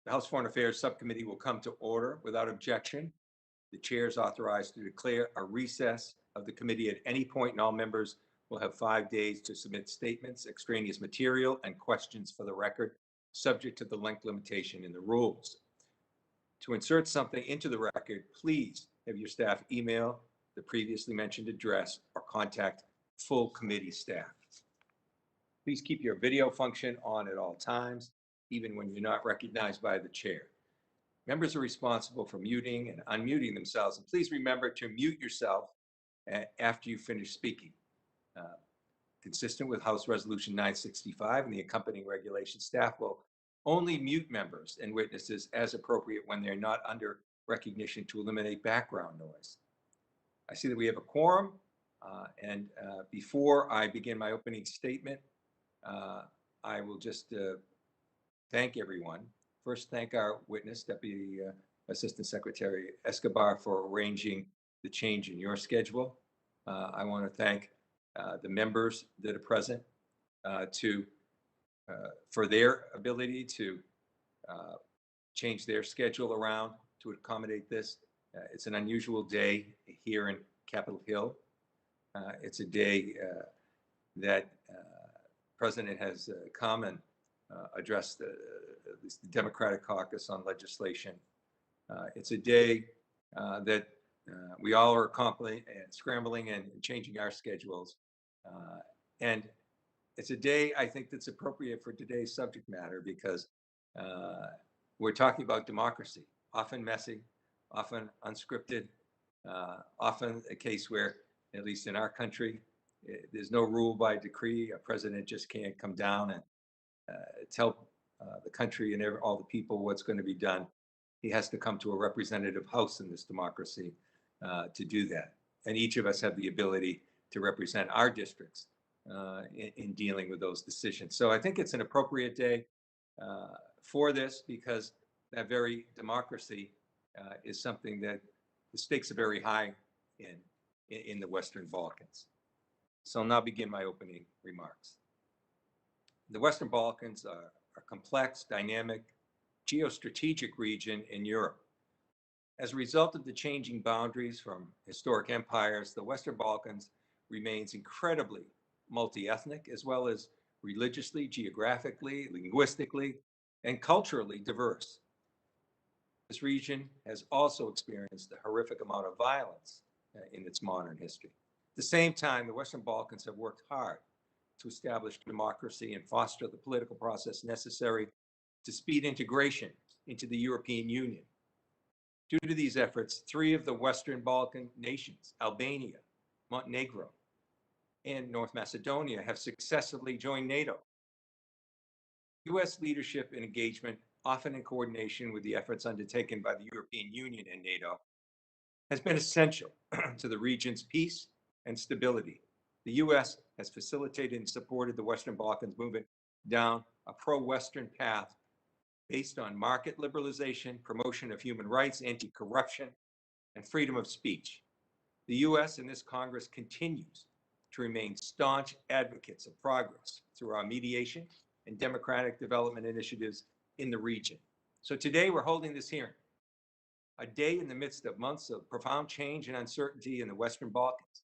The House Foreign Affairs Subcommittee will come to order without objection. The chair is authorized to declare a recess of the committee at any point, and all members will have 5 days to submit statements, extraneous material, and questions for the record, subject to the length limitation in the rules. To insert something into the record, please have your staff email the previously mentioned address or contact full committee staff. Please keep your video function on at all times, even when you're not recognized by the chair. Members are responsible for muting and unmuting themselves, and please remember to mute yourself after you finish speaking. Consistent with House Resolution 965 and the accompanying regulation, staff will only mute members and witnesses as appropriate when they're not under recognition to eliminate background noise. I see that we have a quorum, and before I begin my opening statement, I will just thank everyone. First, thank our witness, Deputy Assistant Secretary Escobar, for arranging the change in your schedule. I want to thank the members that are present for their ability to change their schedule around to accommodate this. It's an unusual day here in Capitol Hill. It's a day that the President has come and addressed at least the Democratic caucus on legislation. It's a day that we all are scrambling and changing our schedules. And it's a day, I think, that's appropriate for today's subject matter because we're talking about democracy, often messy, often unscripted, often a case where, at least in our country, there's no rule by decree. A president just can't come down and tell the country and all the people what's going to be done. He has to come to a representative house in this democracy to do that. And each of us have the ability to represent our districts in dealing with those decisions. So I think it's an appropriate day for this because that very democracy is something that the stakes are very high in the Western Balkans. So I'll now begin my opening remarks. The Western Balkans are a complex, dynamic, geostrategic region in Europe. As a result of the changing boundaries from historic empires, the Western Balkans remains incredibly multi-ethnic, as well as religiously, geographically, linguistically, and culturally diverse. This region has also experienced a horrific amount of violence in its modern history. At the same time, the Western Balkans have worked hard to establish democracy and foster the political process necessary to speed integration into the European Union. Due to these efforts, 3 of the Western Balkan nations, Albania, Montenegro, and North Macedonia, have successively joined NATO. U.S. leadership and engagement, often in coordination with the efforts undertaken by the European Union and NATO, has been essential to the region's peace and stability. The U.S. has facilitated and supported the Western Balkans movement down a pro-Western path based on market liberalization, promotion of human rights, anti-corruption, and freedom of speech. The U.S. and this Congress continues to remain staunch advocates of progress through our mediation and democratic development initiatives in the region. So today we're holding this hearing, a day in the midst of months of profound change and uncertainty in the Western Balkans.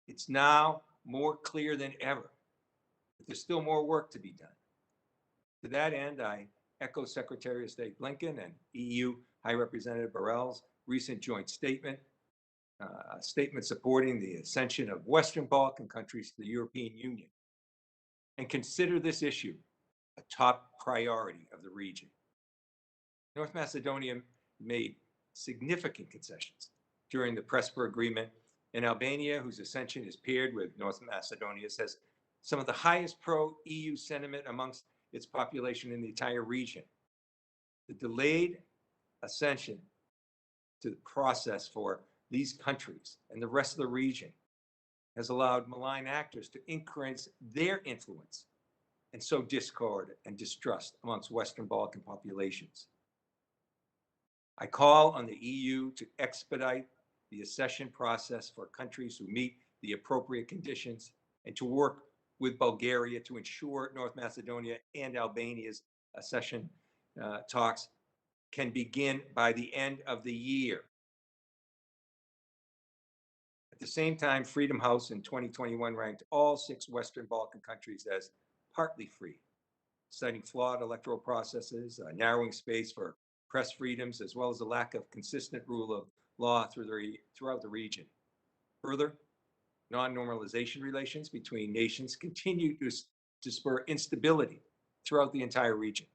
It's now more clear than ever that there's still more work to be done. To that end, I echo Secretary of State Blinken and EU High Representative Borrell's recent joint statement, a statement supporting the accession of Western Balkan countries to the European Union, and consider this issue a top priority of the region. North Macedonia made significant concessions during the Prespa Agreement, and Albania, whose accession is paired with North Macedonia, has some of the highest pro-EU sentiment amongst its population in the entire region. The delayed accession to the process for these countries and the rest of the region has allowed malign actors to increase their influence and sow discord and distrust amongst Western Balkan populations. I call on the EU to expedite the accession process for countries who meet the appropriate conditions and to work with Bulgaria to ensure North Macedonia and Albania's accession talks can begin by the end of the year. At the same time, Freedom House in 2021 ranked all 6 Western Balkan countries as partly free, citing flawed electoral processes, narrowing space for press freedoms, as well as a lack of consistent rule of law throughout the region. Further, non-normalization relations between nations continue to spur instability throughout the entire region.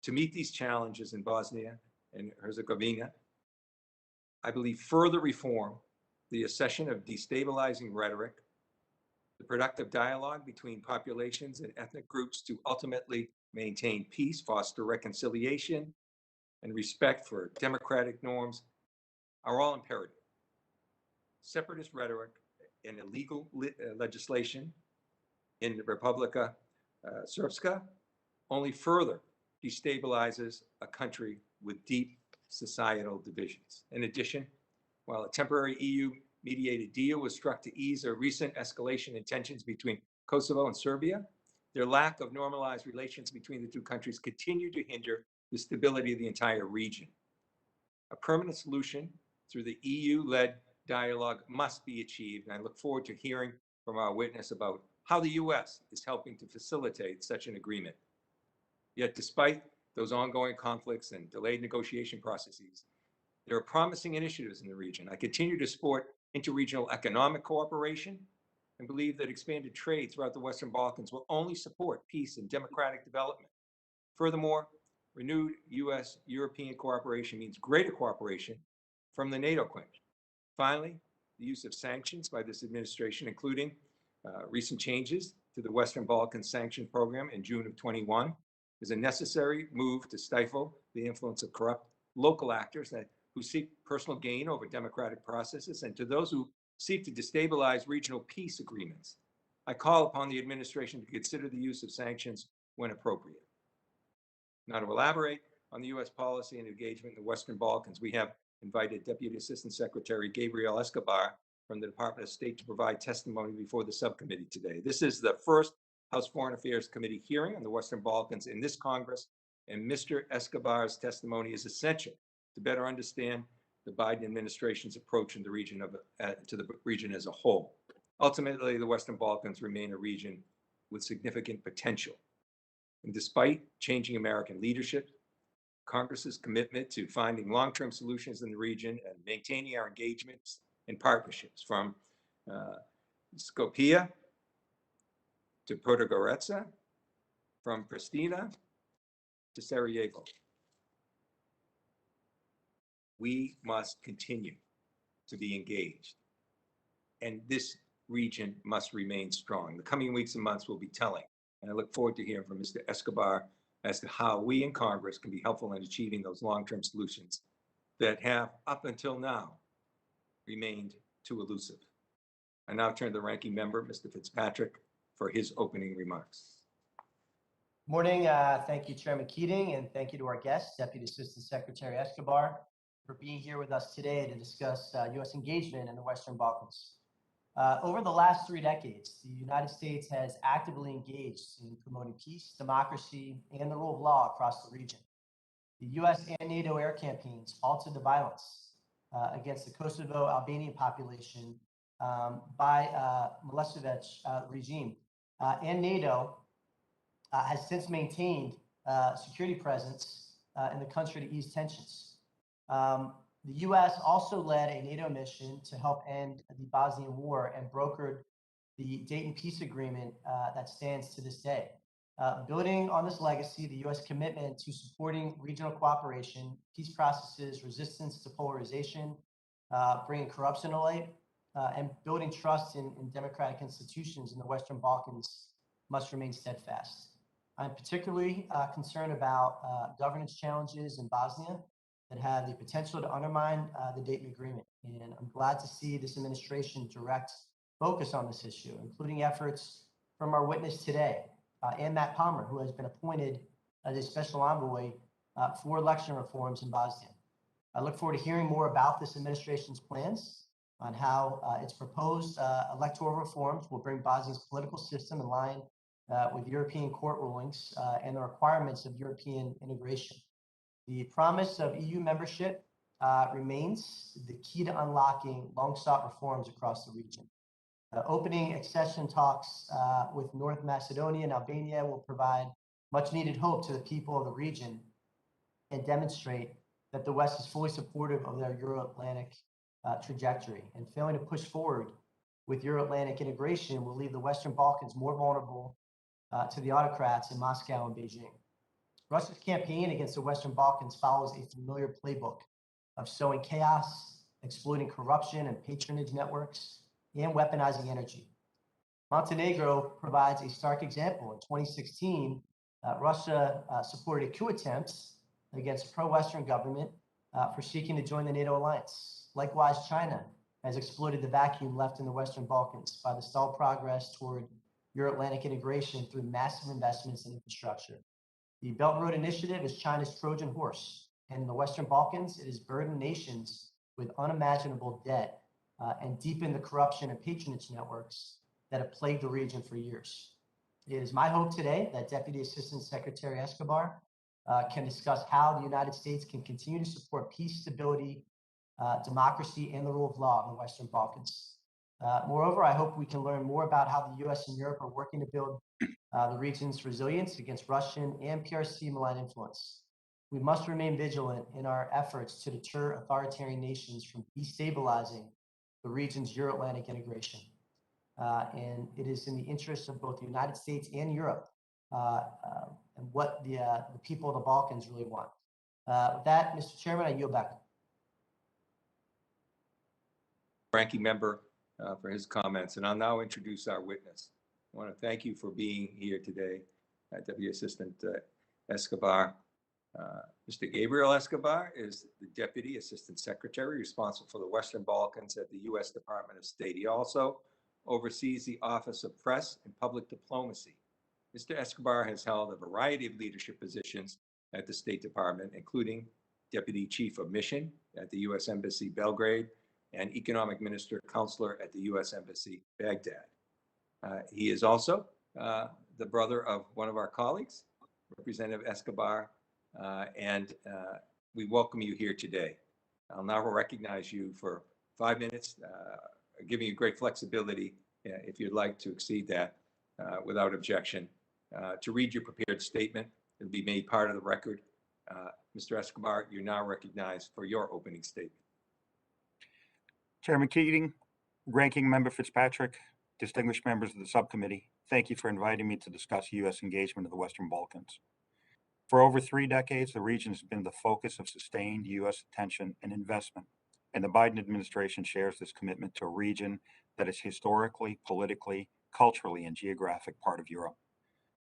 To meet these challenges in Bosnia and Herzegovina, I believe further reform, the accession of destabilizing rhetoric, the productive dialogue between populations and ethnic groups to ultimately maintain peace, foster reconciliation, and respect for democratic norms are all imperative. Separatist rhetoric and illegal legislation in the Republika Srpska only further destabilizes a country with deep societal divisions. In addition, while a temporary EU-mediated deal was struck to ease a recent escalation in tensions between Kosovo and Serbia, their lack of normalized relations between the two countries continue to hinder the stability of the entire region. A permanent solution through the EU-led dialogue must be achieved, and I look forward to hearing from our witness about how the U.S. is helping to facilitate such an agreement. Yet, despite those ongoing conflicts and delayed negotiation processes, there are promising initiatives in the region. I continue to support interregional economic cooperation and believe that expanded trade throughout the Western Balkans will only support peace and democratic development. Furthermore, renewed U.S.-European cooperation means greater cooperation from the NATO countries. Finally, the use of sanctions by this administration, including recent changes to the Western Balkans sanction program in June of 21, is a necessary move to stifle the influence of corrupt local actors who seek personal gain over democratic processes, and to those who seek to destabilize regional peace agreements. I call upon the administration to consider the use of sanctions when appropriate. Now, to elaborate on the U.S. policy and engagement in the Western Balkans, we have invited Deputy Assistant Secretary Gabriel Escobar from the Department of State to provide testimony before the subcommittee today. This is the first House Foreign Affairs Committee hearing on the Western Balkans in this Congress, and Mr. Escobar's testimony is essential to better understand the Biden administration's approach in the region to the region as a whole. Ultimately, the Western Balkans remain a region with significant potential. And despite changing American leadership, Congress's commitment to finding long-term solutions in the region and maintaining our engagements and partnerships from Skopje to Podgorica, from Pristina to Sarajevo. We must continue to be engaged, and this region must remain strong. The coming weeks and months will be telling, and I look forward to hearing from Mr. Escobar as to how we in Congress can be helpful in achieving those long-term solutions that have, up until now, remained too elusive. I now turn to the ranking member, Mr. Fitzpatrick, for his opening remarks. Morning. Thank you, Chairman Keating, and thank you to our guest, Deputy Assistant Secretary Escobar, for being here with us today to discuss U.S. engagement in the Western Balkans. Over the last 3 decades, the United States has actively engaged in promoting peace, democracy, and the rule of law across the region. The U.S. and NATO air campaigns halted the violence against the Kosovo Albanian population by Milosevic regime, and NATO has since maintained security presence in the country to ease tensions. The U.S. also led a NATO mission to help end the Bosnian War and brokered the Dayton Peace Agreement that stands to this day. Building on this legacy, the U.S. commitment to supporting regional cooperation, peace processes, resistance to polarization, bringing corruption to light, and building trust in democratic institutions in the Western Balkans must remain steadfast. I'm particularly concerned about governance challenges in Bosnia that have the potential to undermine the Dayton Agreement. And I'm glad to see this administration direct focus on this issue, including efforts from our witness today, and Matt Palmer, who has been appointed as a special envoy for election reforms in Bosnia. I look forward to hearing more about this administration's plans on how its proposed electoral reforms will bring Bosnia's political system in line with European court rulings and the requirements of European integration. The promise of EU membership remains the key to unlocking long-sought reforms across the region. Opening accession talks with North Macedonia and Albania will provide much-needed hope to the people of the region and demonstrate that the West is fully supportive of their Euro-Atlantic trajectory. And failing to push forward with Euro-Atlantic integration will leave the Western Balkans more vulnerable to the autocrats in Moscow and Beijing. Russia's campaign against the Western Balkans follows a familiar playbook of sowing chaos, exploiting corruption and patronage networks, and weaponizing energy. Montenegro provides a stark example. In 2016, Russia supported a coup attempt against a pro-Western government for seeking to join the NATO alliance. Likewise, China has exploited the vacuum left in the Western Balkans by the stalled progress toward Euro-Atlantic integration through massive investments in infrastructure. The Belt and Road Initiative is China's Trojan horse, and in the Western Balkans, it has burdened nations with unimaginable debt and deepened the corruption and patronage networks that have plagued the region for years. It is my hope today that Deputy Assistant Secretary Escobar can discuss how the United States can continue to support peace, stability, democracy, and the rule of law in the Western Balkans. Moreover, I hope we can learn more about how the U.S. and Europe are working to build the region's resilience against Russian and PRC malign influence. We must remain vigilant in our efforts to deter authoritarian nations from destabilizing the region's Euro-Atlantic integration. And it is in the interest of both the United States and Europe and what the people of the Balkans really want. With that, Mr. Chairman, I yield back. Ranking member for his comments, and I'll now introduce our witness. I want to thank you for being here today, Deputy Assistant Escobar. Mr. Gabriel Escobar is the Deputy Assistant Secretary responsible for the Western Balkans at the U.S. Department of State. He also oversees the Office of Press and Public Diplomacy. Mr. Escobar has held a variety of leadership positions at the State Department, including Deputy Chief of Mission at the U.S. Embassy Belgrade and Economic Minister Counselor at the U.S. Embassy Baghdad. He is also the brother of one of our colleagues, Representative Escobar, and we welcome you here today. I'll now recognize you for 5 minutes, giving you great flexibility if you'd like to exceed that without objection, to read your prepared statement. It'll be made part of the record. Mr. Escobar, you're now recognized for your opening statement. Chairman Keating, Ranking Member Fitzpatrick, distinguished members of the subcommittee, thank you for inviting me to discuss U.S. engagement in the Western Balkans. For over 3 decades, the region has been the focus of sustained U.S. attention and investment, and the Biden administration shares this commitment to a region that is historically, politically, culturally, and geographic part of Europe.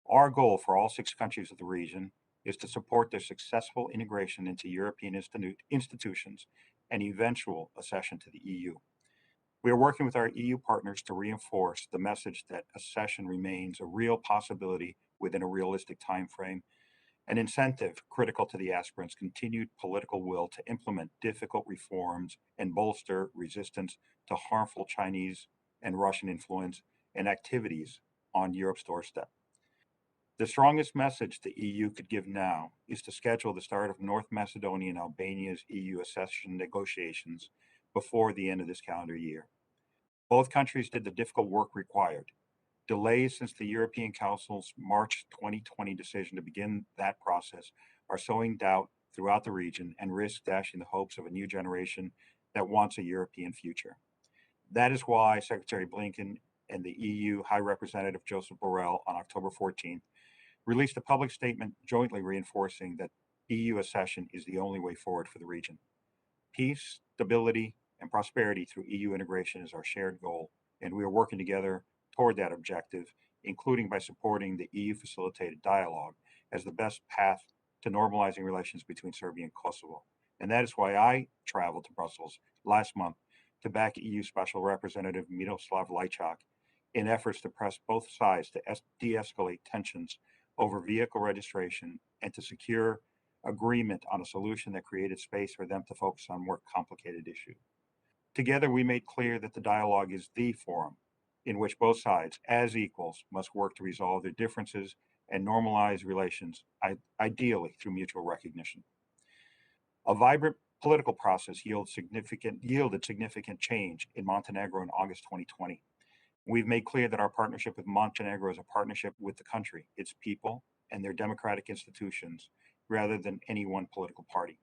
Our goal for all 6 countries of the region is to support their successful integration into European institutions and eventual accession to the EU. We are working with our EU partners to reinforce the message that accession remains a real possibility within a realistic timeframe, an incentive critical to the aspirants' continued political will to implement difficult reforms and bolster resistance to harmful Chinese and Russian influence and activities on Europe's doorstep. The strongest message the EU could give now is to schedule the start of North Macedonia and Albania's EU accession negotiations before the end of this calendar year. Both countries did the difficult work required. Delays since the European Council's March 2020 decision to begin that process are sowing doubt throughout the region and risk dashing the hopes of a new generation that wants a European future. That is why Secretary Blinken and the EU High Representative Joseph Borrell on October 14th released a public statement jointly reinforcing that EU accession is the only way forward for the region. Peace, stability, and prosperity through EU integration is our shared goal, and we are working together toward that objective, including by supporting the EU-facilitated dialogue as the best path to normalizing relations between Serbia and Kosovo. And that is why I traveled to Brussels last month to back EU Special Representative Miroslav Lajčák in efforts to press both sides to de-escalate tensions over vehicle registration and to secure agreement on a solution that created space for them to focus on more complicated issues. Together, we made clear that the dialogue is the forum in which both sides, as equals, must work to resolve their differences and normalize relations, ideally through mutual recognition. A vibrant political process yielded significant change in Montenegro in August 2020. We've made clear that our partnership with Montenegro is a partnership with the country, its people, and their democratic institutions, rather than any one political party.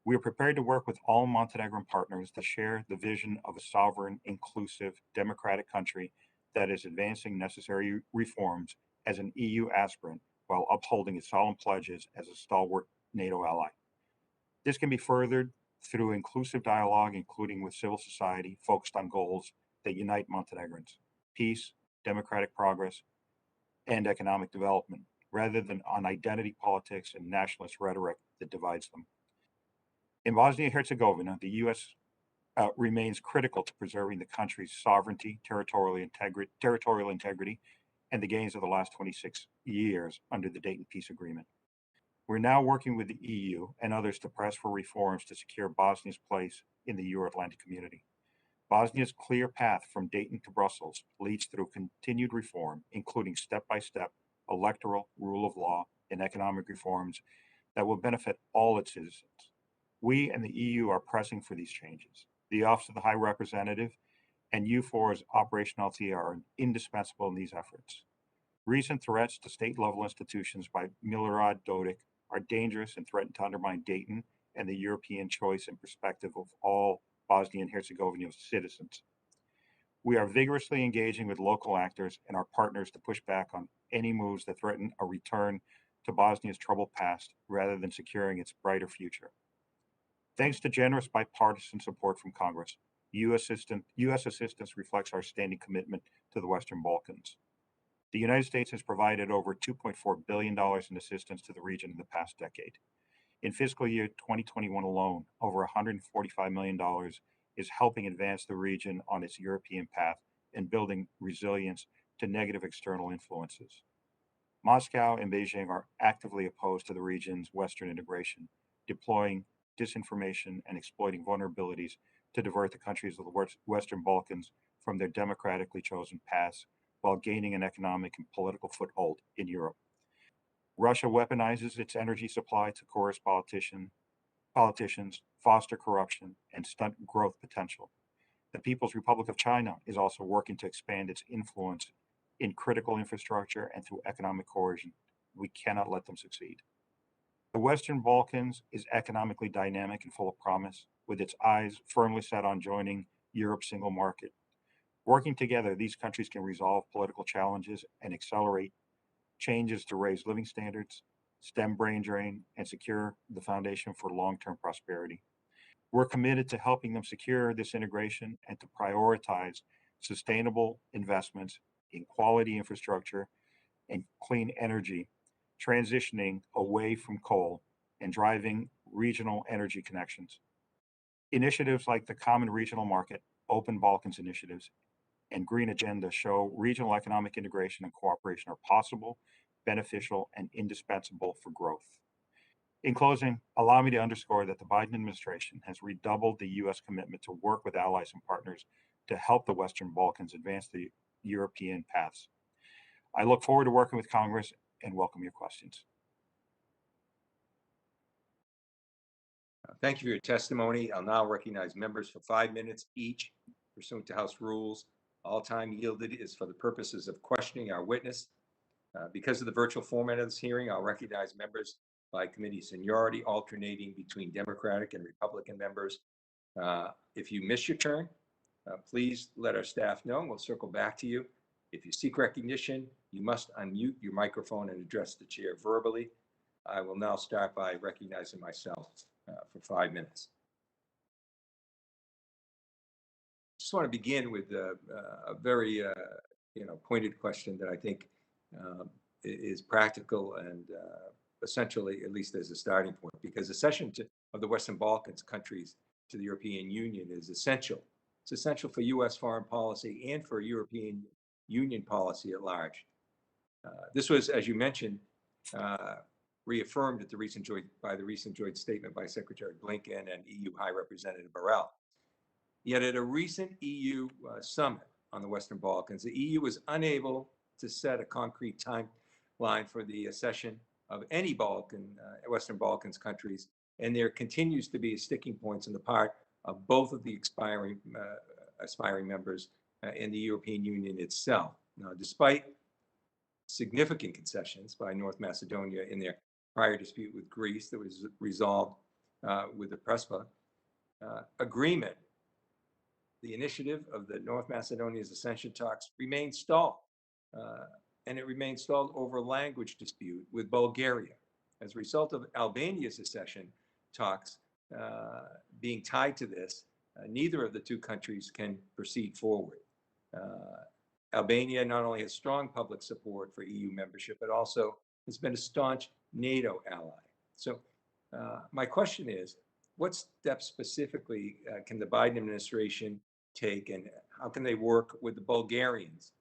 We are prepared to work with all Montenegrin partners to share the vision of a sovereign, inclusive, democratic country that is advancing necessary reforms as an EU aspirant while upholding its solemn pledges as a stalwart NATO ally. This can be furthered through inclusive dialogue, including with civil society, focused on goals that unite Montenegrins: peace, democratic progress, and economic development, rather than on identity politics and nationalist rhetoric that divides them. In Bosnia and Herzegovina, the U.S. Remains critical to preserving the country's sovereignty, territorial integrity, and the gains of the last 26 years under the Dayton Peace Agreement. We're now working with the EU and others to press for reforms to secure Bosnia's place in the Euro-Atlantic community. Bosnia's clear path from Dayton to Brussels leads through continued reform, including step-by-step electoral, rule of law, and economic reforms that will benefit all its citizens. We and the EU are pressing for these changes. The Office of the High Representative and U4's operationality are indispensable in these efforts. Recent threats to state-level institutions by Milorad Dodik are dangerous and threaten to undermine Dayton and the European choice and perspective of all Bosnian and Herzegovina citizens. We are vigorously engaging with local actors and our partners to push back on any moves that threaten a return to Bosnia's troubled past rather than securing its brighter future. Thanks to generous bipartisan support from Congress, U.S. assistance reflects our standing commitment to the Western Balkans. The United States has provided over $2.4 billion in assistance to the region in the past decade. In fiscal year 2021 alone, over $145 million is helping advance the region on its European path and building resilience to negative external influences. Moscow and Beijing are actively opposed to the region's Western integration, deploying disinformation and exploiting vulnerabilities to divert the countries of the Western Balkans from their democratically chosen paths while gaining an economic and political foothold in Europe. Russia weaponizes its energy supply to coerce politicians, foster corruption, and stunt growth potential. The People's Republic of China is also working to expand its influence in critical infrastructure and through economic coercion. We cannot let them succeed. The Western Balkans is economically dynamic and full of promise, with its eyes firmly set on joining Europe's single market. Working together, these countries can resolve political challenges and accelerate changes to raise living standards, stem brain drain, and secure the foundation for long-term prosperity. We're committed to helping them secure this integration and to prioritize sustainable investments in quality infrastructure and clean energy, transitioning away from coal and driving regional energy connections. Initiatives like the Common Regional Market, Open Balkans initiatives, and Green Agenda show regional economic integration and cooperation are possible, beneficial, and indispensable for growth. In closing, allow me to underscore that the Biden administration has redoubled the U.S. commitment to work with allies and partners to help the Western Balkans advance the European paths. I look forward to working with Congress and welcome your questions. Thank you for your testimony. I'll now recognize members for 5 minutes each pursuant to House rules. All time yielded is for the purposes of questioning our witness. Because of the virtual format of this hearing, I'll recognize members by committee seniority, alternating between Democratic and Republican members. If you miss your turn, please let our staff know and we'll circle back to you. If you seek recognition, you must unmute your microphone and address the chair verbally. I will now start by recognizing myself for 5 minutes. Just want to begin with a very pointed question that I think is practical and essentially, at least as a starting point, because the accession of the Western Balkans countries to the European Union is essential. It's essential for U.S. foreign policy and for European Union policy at large. This was, as you mentioned, reaffirmed at the recent joint statement by Secretary Blinken and EU High Representative Borrell. Yet at a recent EU summit on the Western Balkans, the EU was unable to set a concrete timeline for the accession of any Western Balkans countries And there continues to be sticking points on the part of both of the aspiring members in the European Union itself. Now, despite significant concessions by North Macedonia in their prior dispute with Greece that was resolved with the PRESPA agreement, the initiative of the North Macedonia's accession talks remains stalled. And it remains stalled over language dispute with Bulgaria. As a result of Albania's accession talks being tied to this, neither of the two countries can proceed forward. Albania not only has strong public support for EU membership, but also has been a staunch NATO ally. So my question is, what steps specifically can the Biden administration take, and how can they work with the Bulgarians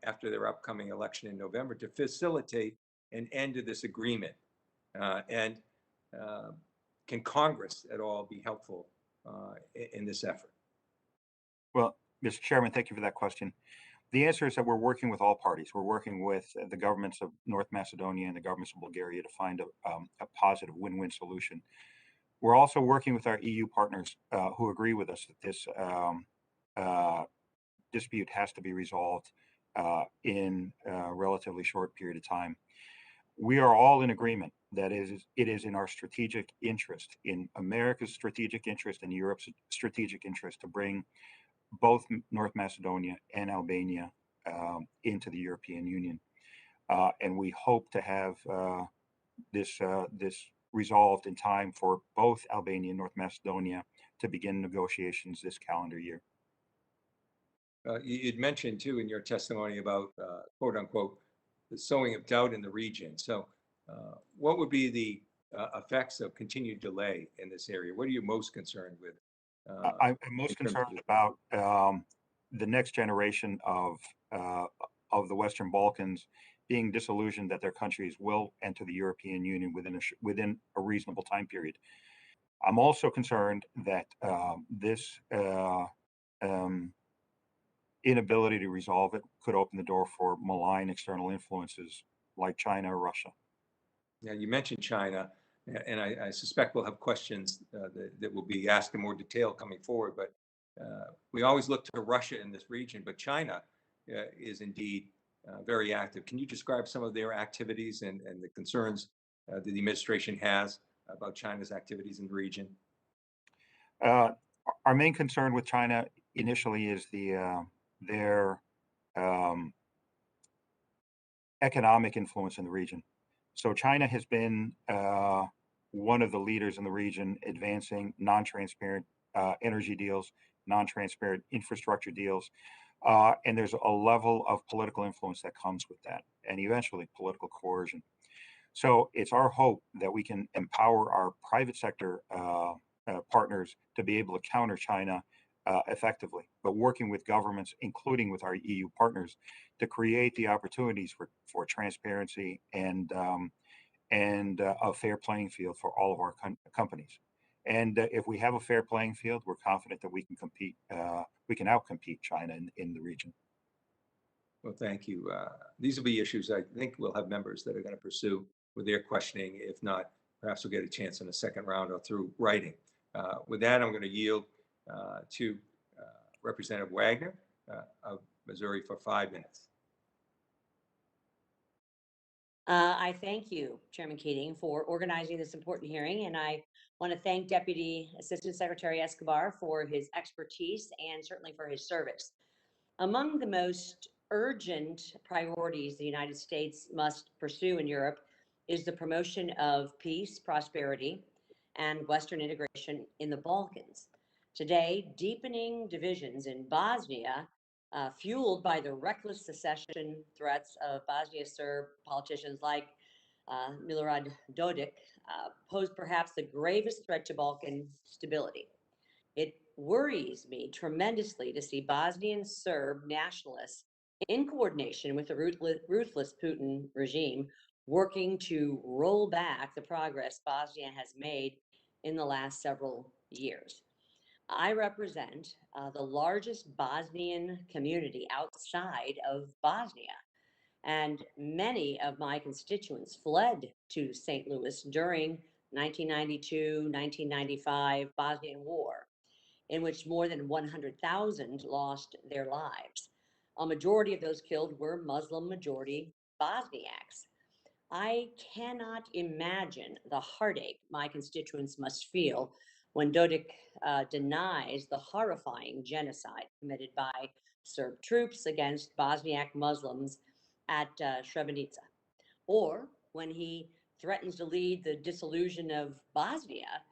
after their upcoming election in November to facilitate an end to this agreement? And can Congress at all be helpful in this effort? Well, Mr. Chairman, thank you for that question. The answer is that we're working with all parties. We're working with the governments of North Macedonia and the governments of Bulgaria to find a positive win-win solution. We're also working with our EU partners who agree with us that this dispute has to be resolved in a relatively short period of time. We are all in agreement that it is in our strategic interest, in America's strategic interest and Europe's strategic interest, to bring both North Macedonia and Albania into the European Union. And we hope to have this resolved in time for both Albania and North Macedonia to begin negotiations this calendar year. You'd mentioned too in your testimony about quote unquote the sowing of doubt in the region. So what would be the effects of continued delay in this area? What are you most concerned with? I'm most concerned about the next generation of the Western Balkans being disillusioned that their countries will enter the European Union within a reasonable time period. I'm also concerned that this inability to resolve it could open the door for malign external influences like China or Russia. Yeah, you mentioned China, and I suspect we'll have questions that will be asked in more detail coming forward, but we always look to Russia in this region, but China is indeed very active. Can you describe some of their activities and the concerns that the administration has about China's activities in the region? Our main concern with China initially is their economic influence in the region. So China has been one of the leaders in the region advancing non-transparent energy deals, non-transparent infrastructure deals, and there's a level of political influence that comes with that, and eventually political coercion. So it's our hope that we can empower our private sector partners to be able to counter China effectively, but working with governments, including with our EU partners, to create the opportunities for transparency and a fair playing field for all of our companies. And if we have a fair playing field, we're confident that we can compete. We can outcompete China in the region. Well, thank you. These will be issues I think we'll have members that are going to pursue with their questioning. If not, perhaps we'll get a chance in the second round or through writing. With that, I'm going to yield to Representative Wagner of Missouri for 5 minutes. I thank you, Chairman Keating, for organizing this important hearing, and I want to thank Deputy Assistant Secretary Escobar for his expertise and certainly for his service. Among the most urgent priorities the United States must pursue in Europe is the promotion of peace, prosperity, and Western integration in the Balkans. Today, deepening divisions in Bosnia, fueled by the reckless secession threats of Bosnia Serb politicians like Milorad Dodik, pose perhaps the gravest threat to Balkan stability. It worries me tremendously to see Bosnian Serb nationalists, in coordination with the ruthless Putin regime, working to roll back the progress Bosnia has made in the last several years. I represent the largest Bosnian community outside of Bosnia, and many of my constituents fled to St. Louis during 1992-1995 Bosnian War, in which more than 100,000 lost their lives. A majority of those killed were Muslim majority Bosniaks. I cannot imagine the heartache my constituents must feel when Dodik denies the horrifying genocide committed by Serb troops against Bosniak Muslims at Srebrenica, or when he threatens to lead the dissolution of Bosnia.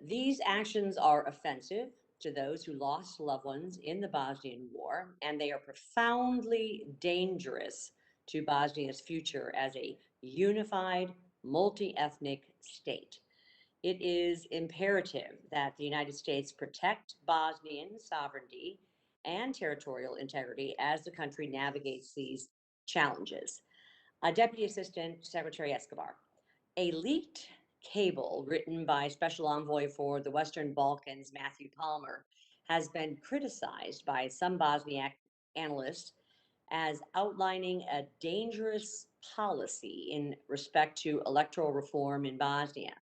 These actions are offensive to those who lost loved ones in the Bosnian War, and they are profoundly dangerous to Bosnia's future as a unified, multi-ethnic state. It is imperative that the United States protect Bosnian sovereignty and territorial integrity as the country navigates these challenges. Deputy Assistant Secretary Escobar, a leaked cable written by Special Envoy for the Western Balkans, Matthew Palmer, has been criticized by some Bosniak analysts as outlining a dangerous policy in respect to electoral reform in Bosnia.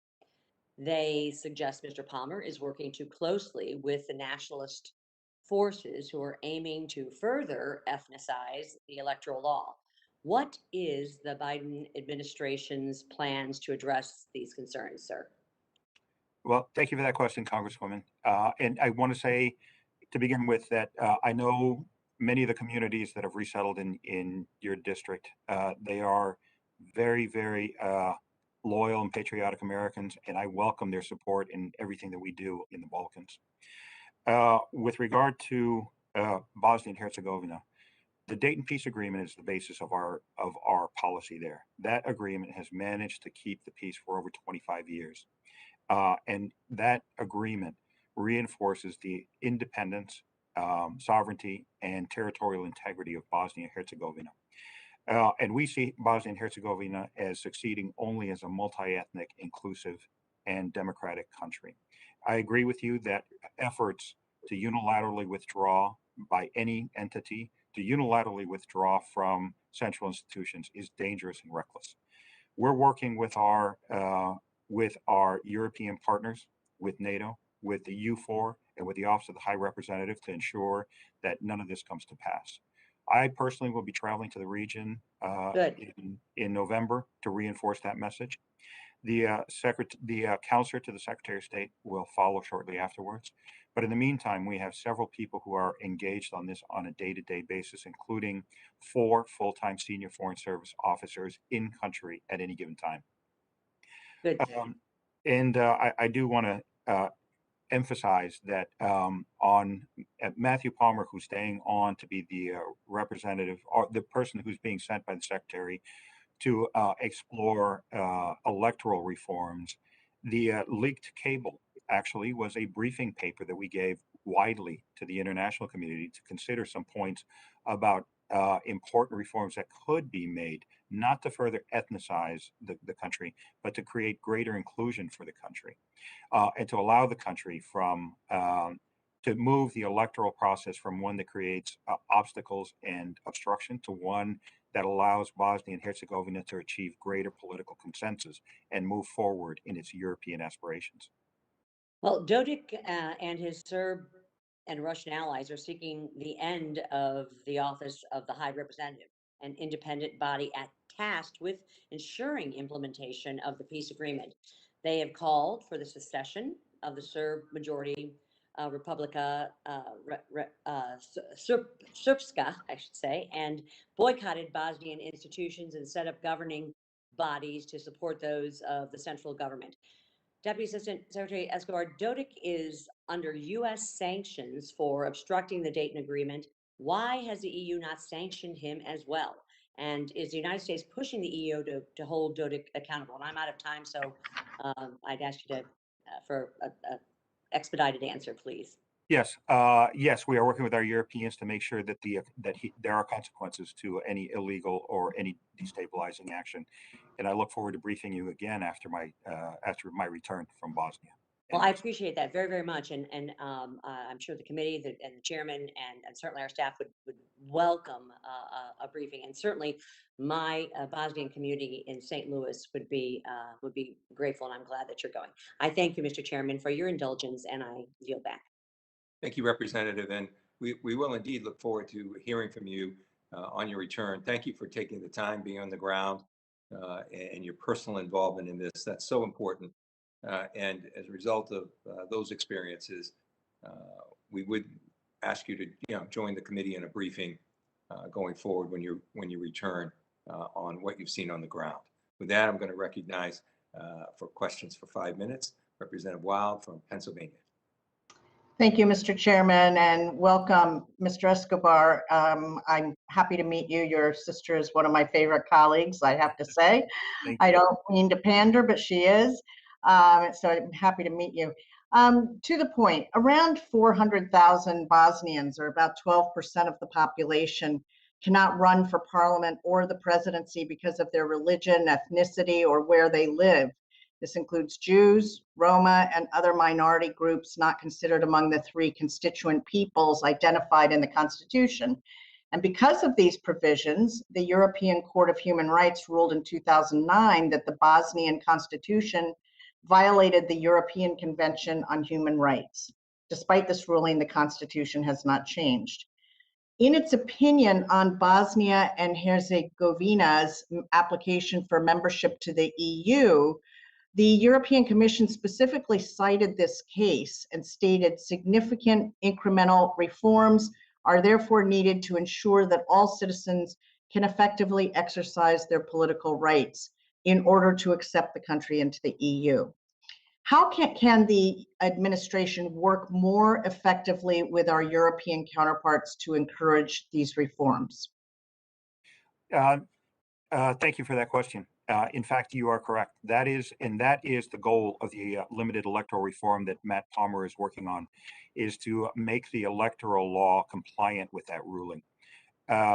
They suggest Mr. Palmer is working too closely with the nationalist forces who are aiming to further ethnicize the electoral law. What is the Biden administration's plans to address these concerns, sir? Well, thank you for that question, Congresswoman. And I want to say to begin with that I know many of the communities that have resettled in your district. They are very, very loyal and patriotic Americans, and I welcome their support in everything that we do in the Balkans. With regard to Bosnia and Herzegovina, the Dayton Peace Agreement is the basis of our policy there. That agreement has managed to keep the peace for over 25 years. And that agreement reinforces the independence, sovereignty, and territorial integrity of Bosnia and Herzegovina. And we see Bosnia and Herzegovina as succeeding only as a multi-ethnic, inclusive, and democratic country. I agree with you that efforts to unilaterally withdraw by any entity, to unilaterally withdraw from central institutions is dangerous and reckless. We're working with our European partners, with NATO, with the U4, and with the Office of the High Representative to ensure that none of this comes to pass. I personally will be traveling to the region in November to reinforce that message. The counselor to the Secretary of State will follow shortly afterwards. But in the meantime, we have several people who are engaged on this on a day-to-day basis, including 4 full-time senior Foreign Service officers in country at any given time. Good. I do want to emphasize that on Matthew Palmer, who's staying on to be the representative or the person who's being sent by the Secretary to explore electoral reforms, the leaked cable actually was a briefing paper that we gave widely to the international community to consider some points about important reforms that could be made, not to further ethnicize the country, but to create greater inclusion for the country, and to allow the country to move the electoral process from one that creates obstacles and obstruction to one that allows Bosnia and Herzegovina to achieve greater political consensus and move forward in its European aspirations. Well, Dodik and his Serb and Russian allies are seeking the end of the Office of the High Representative, an independent body tasked with ensuring implementation of the peace agreement. They have called for the secession of the Serb majority Republika Srpska, I should say, and boycotted Bosnian institutions and set up governing bodies to support those of the central government. Deputy Assistant Secretary Escobar, Dodik is under U.S. sanctions for obstructing the Dayton Agreement. Why has the EU not sanctioned him as well? And is the United States pushing the EU to hold Dodik accountable? And I'm out of time, so I'd ask you to for a expedited answer, please. Yes, yes, we are working with our Europeans to make sure that there are consequences to any illegal or any destabilizing action, and I look forward to briefing you again after my return from Bosnia. Well, I appreciate that very, very much, and I'm sure the committee and the chairman and certainly our staff would welcome a briefing, and certainly my Bosnian community in St. Louis would be grateful, and I'm glad that you're going. I thank you, Mr. Chairman, for your indulgence, and I yield back. Thank you, Representative, and we will indeed look forward to hearing from you on your return. Thank you for taking the time, being on the ground, and your personal involvement in this. That's so important. And as a result of those experiences, we would ask you to join the committee in a briefing going forward when you return on what you've seen on the ground. With that, I'm going to recognize for questions for 5 minutes, Representative Wild from Pennsylvania. Thank you, Mr. Chairman, and welcome, Mr. Escobar. I'm happy to meet you. Your sister is one of my favorite colleagues, I have to say. I don't mean to pander, but she is. So I'm happy to meet you. To the point, around 400,000 Bosnians, or about 12% of the population, cannot run for parliament or the presidency because of their religion, ethnicity, or where they live. This includes Jews, Roma, and other minority groups not considered among the 3 constituent peoples identified in the Constitution. And because of these provisions, the European Court of Human Rights ruled in 2009 that the Bosnian Constitution violated the European Convention on Human Rights. Despite this ruling, the Constitution has not changed. In its opinion on Bosnia and Herzegovina's application for membership to the EU, the European Commission specifically cited this case and stated significant incremental reforms are therefore needed to ensure that all citizens can effectively exercise their political rights in order to accept the country into the EU. How can the administration work more effectively with our European counterparts to encourage these reforms? Thank you for that question. In fact, you are correct. That is the goal of the limited electoral reform that Matt Palmer is working on, is to make the electoral law compliant with that ruling.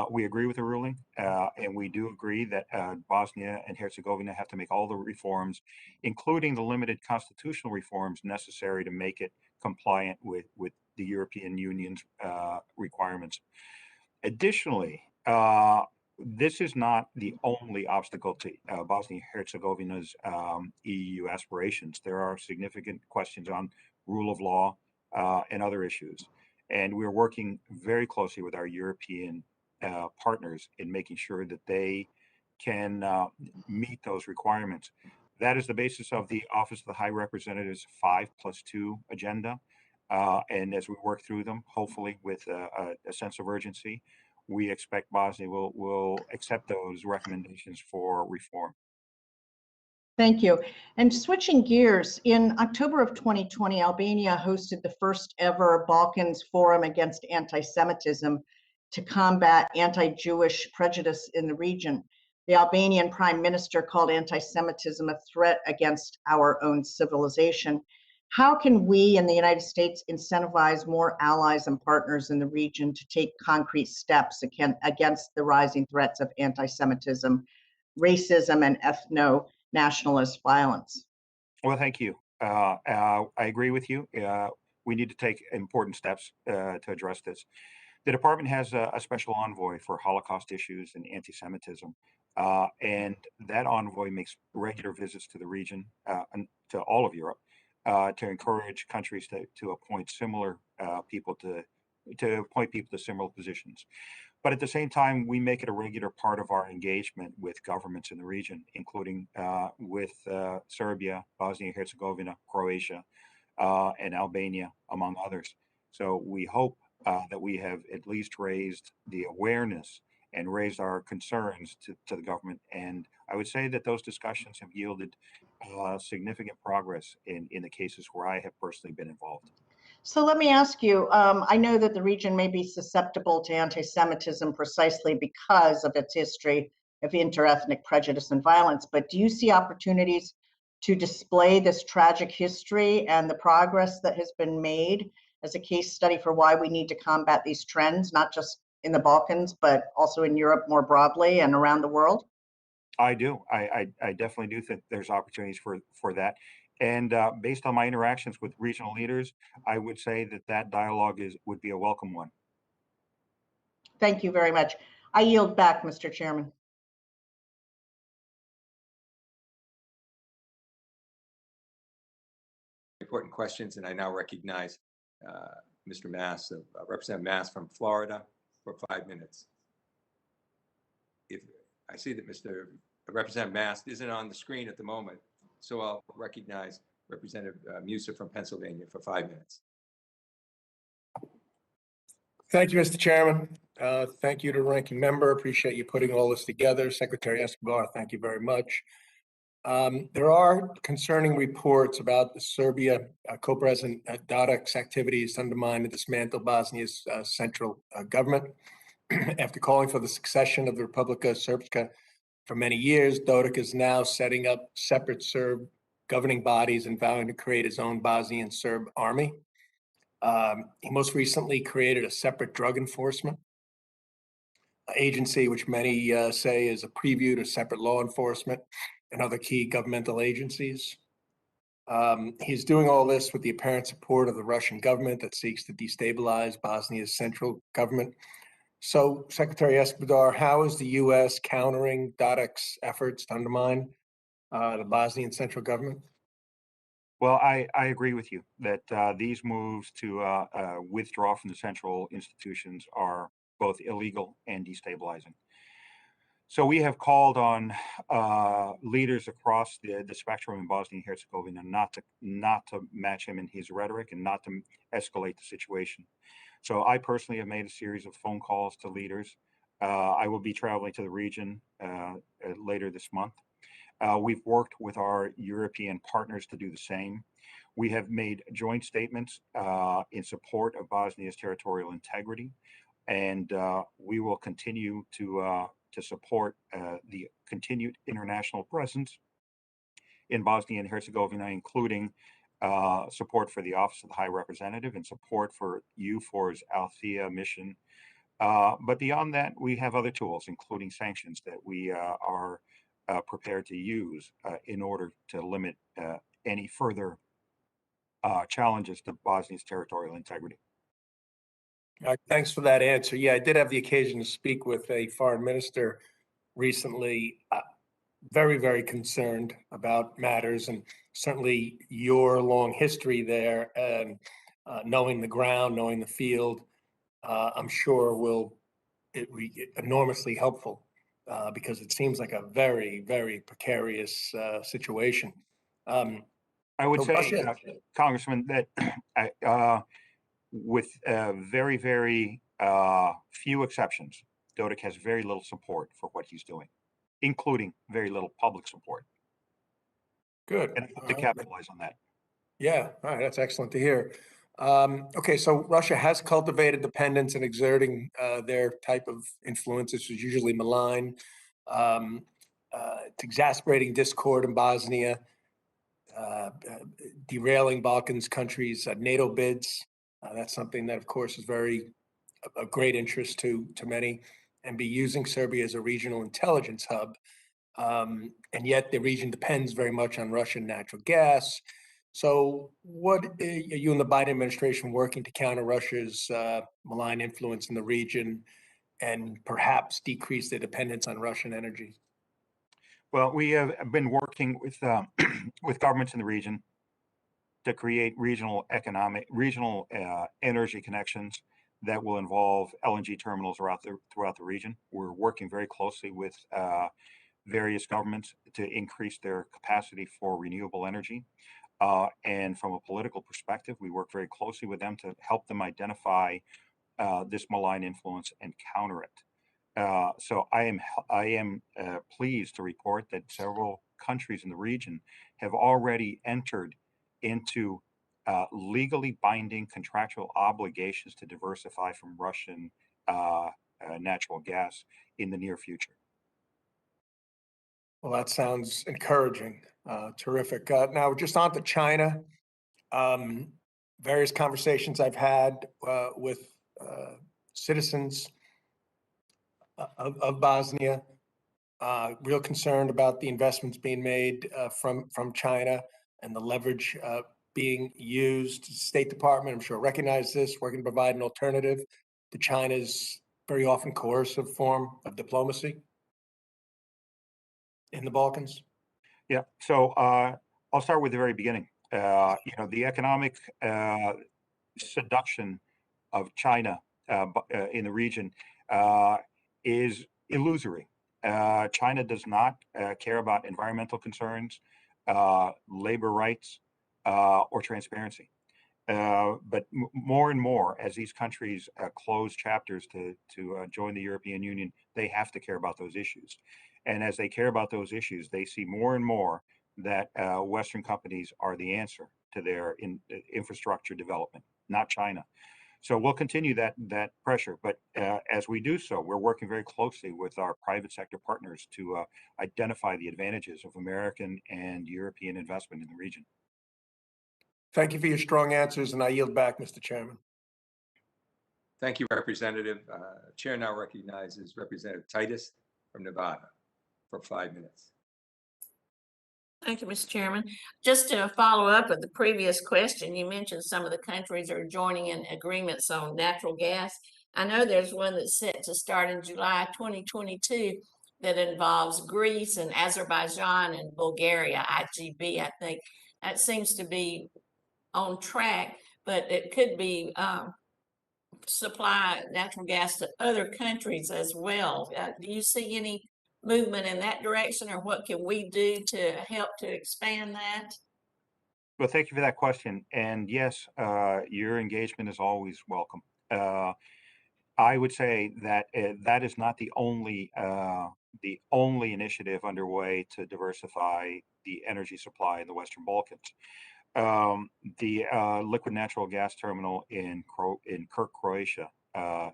We agree with the ruling, and we do agree that Bosnia and Herzegovina have to make all the reforms, including the limited constitutional reforms necessary to make it compliant with the European Union's requirements. Additionally, this is not the only obstacle to Bosnia and Herzegovina's EU aspirations. There are significant questions on rule of law and other issues. And we're working very closely with our European partners in making sure that they can meet those requirements. That is the basis of the Office of the High Representative's 5+2 agenda. And as we work through them, hopefully with a sense of urgency, we expect Bosnia will accept those recommendations for reform. Thank you. And switching gears, in October of 2020, Albania hosted the first ever Balkans Forum against anti-Semitism to combat anti-Jewish prejudice in the region. The Albanian Prime Minister called anti-Semitism a threat against our own civilization. How can we in the United States incentivize more allies and partners in the region to take concrete steps against the rising threats of anti-Semitism, racism, and ethno-nationalist violence? Well, thank you. I agree with you. We need to take important steps to address this. The department has a special envoy for Holocaust issues and anti-Semitism, and that envoy makes regular visits to the region, and to all of Europe, to encourage countries to appoint similar people to appoint people to similar positions. But at the same time, we make it a regular part of our engagement with governments in the region, including with Serbia, Bosnia and Herzegovina, Croatia, and Albania, among others. So we hope that we have at least raised the awareness and raised our concerns to the government. And I would say that those discussions have yielded significant progress in the cases where I have personally been involved. So let me ask you, I know that the region may be susceptible to anti-Semitism precisely because of its history of interethnic prejudice and violence, but do you see opportunities to display this tragic history and the progress that has been made as a case study for why we need to combat these trends, not just in the Balkans, but also in Europe more broadly and around the world? I do. I definitely do think there's opportunities for that. And based on my interactions with regional leaders, I would say that that dialogue would be a welcome one. Thank you very much. I yield back, Mr. Chairman. Important questions, and I now recognize Mr. Mass, Representative Mass from Florida, for 5 minutes. If I see that Mr. Representative Mass isn't on the screen at the moment, so I'll recognize Representative Musa from Pennsylvania for 5 minutes. Thank you, Mr. Chairman. Thank you to the ranking member. Appreciate you putting all this together. Secretary Escobar, thank you very much. There are concerning reports about the Serbia co-president Dardik's activities to undermine and dismantle Bosnia's central government. After calling for the succession of the Republika Srpska for many years, Dodik is now setting up separate Serb governing bodies and vowing to create his own Bosnian Serb army. He most recently created a separate drug enforcement agency, which many say is a preview to separate law enforcement and other key governmental agencies. He's doing all this with the apparent support of the Russian government that seeks to destabilize Bosnia's central government. So, Secretary Escobar, how is the U.S. countering Dardik's efforts to undermine the Bosnian central government? Well, I agree with you that these moves to withdraw from the central institutions are both illegal and destabilizing. So we have called on leaders across the spectrum in Bosnia and Herzegovina not to match him in his rhetoric and not to escalate the situation. So I personally have made a series of phone calls to leaders. I will be traveling to the region later this month. We've worked with our European partners to do the same. We have made joint statements in support of Bosnia's territorial integrity, and we will continue to support the continued international presence in Bosnia and Herzegovina, including support for the Office of the High Representative and support for EUFOR's Althea mission. But beyond that, we have other tools, including sanctions, that we are prepared to use in order to limit any further challenges to Bosnia's territorial integrity. Thanks for that answer. Yeah, I did have the occasion to speak with a foreign minister recently, very, very concerned about matters, and certainly your long history there and knowing the ground, knowing the field, I'm sure will be enormously helpful because it seems like a very, very precarious situation. I would say, Russia, Congressman, that with very, very few exceptions, Dodik has very little support for what he's doing, including very little public support. good. And I hope to capitalize on that. Yeah, all right, that's excellent to hear. Okay, so Russia has cultivated dependence and exerting their type of influence, which is usually malign. It's exacerbating discord in Bosnia, derailing Balkans countries' NATO bids. That's something that, of course, is a great interest to many, and be using Serbia as a regional intelligence hub. And yet the region depends very much on Russian natural gas. So what are you and the Biden administration working to counter Russia's malign influence in the region and perhaps decrease their dependence on Russian energy? Well, we have been working with with governments in the region to create regional energy connections that will involve LNG terminals throughout the region. We're working very closely with various governments to increase their capacity for renewable energy. And from a political perspective, we work very closely with them to help them identify this malign influence and counter it. So I am pleased to report that several countries in the region have already entered into legally binding contractual obligations to diversify from Russian natural gas in the near future. Well, that sounds encouraging. Terrific. Now, just on to China. Various conversations I've had with citizens of Bosnia, real concerned about the investments being made from China. and the leverage being used. State Department, I'm sure, recognize this, working to provide an alternative to China's very often coercive form of diplomacy in the Balkans? Yeah, so I'll start with the very beginning. The economic seduction of China in the region is illusory. China does not care about environmental concerns, labor rights, or transparency. But more and more, as these countries close chapters to join the European Union, they have to care about those issues. And as they care about those issues, they see more and more that Western companies are the answer to their infrastructure development, not China. So we'll continue that pressure. But as we do so, we're working very closely with our private sector partners to identify the advantages of American and European investment in the region. Thank you for your strong answers, and I yield back, Mr. Chairman. Thank you, Representative. Chair now recognizes Representative Titus from Nevada for 5 minutes. Thank you, Mr. Chairman. Just to follow up with the previous question, you mentioned some of the countries are joining in agreements on natural gas. I know there's one that's set to start in July 2022 that involves Greece and Azerbaijan and Bulgaria, IGB, I think. That seems to be on track, but it could be supply natural gas to other countries as well. Do you see any movement in that direction, or what can we do to help to expand that? Well, thank you for that question. And yes, your engagement is always welcome. I would say that that is not the only initiative underway to diversify the energy supply in the Western Balkans. The liquid natural gas terminal in Kirk, Croatia,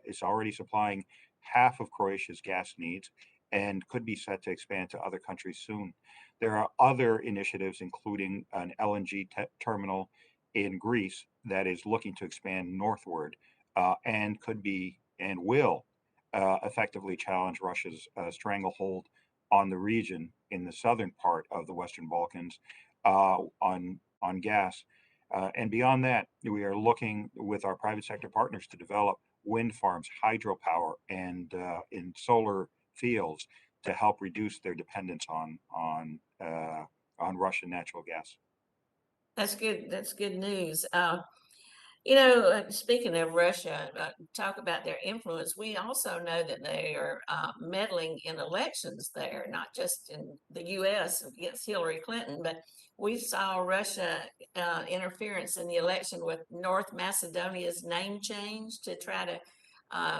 is already supplying half of Croatia's gas needs and could be set to expand to other countries soon. There are other initiatives, including an LNG terminal in Greece that is looking to expand northward and could be and will effectively challenge Russia's stranglehold on the region in the southern part of the Western Balkans on gas. And beyond that, we are looking with our private sector partners to develop wind farms, hydropower, and in solar fields to help reduce their dependence on Russian natural gas. That's good. That's good news. Speaking of Russia, talk about their influence. We also know that they are meddling in elections there, not just in the U.S. against Hillary Clinton, but we saw Russia interference in the election with North Macedonia's name change to try to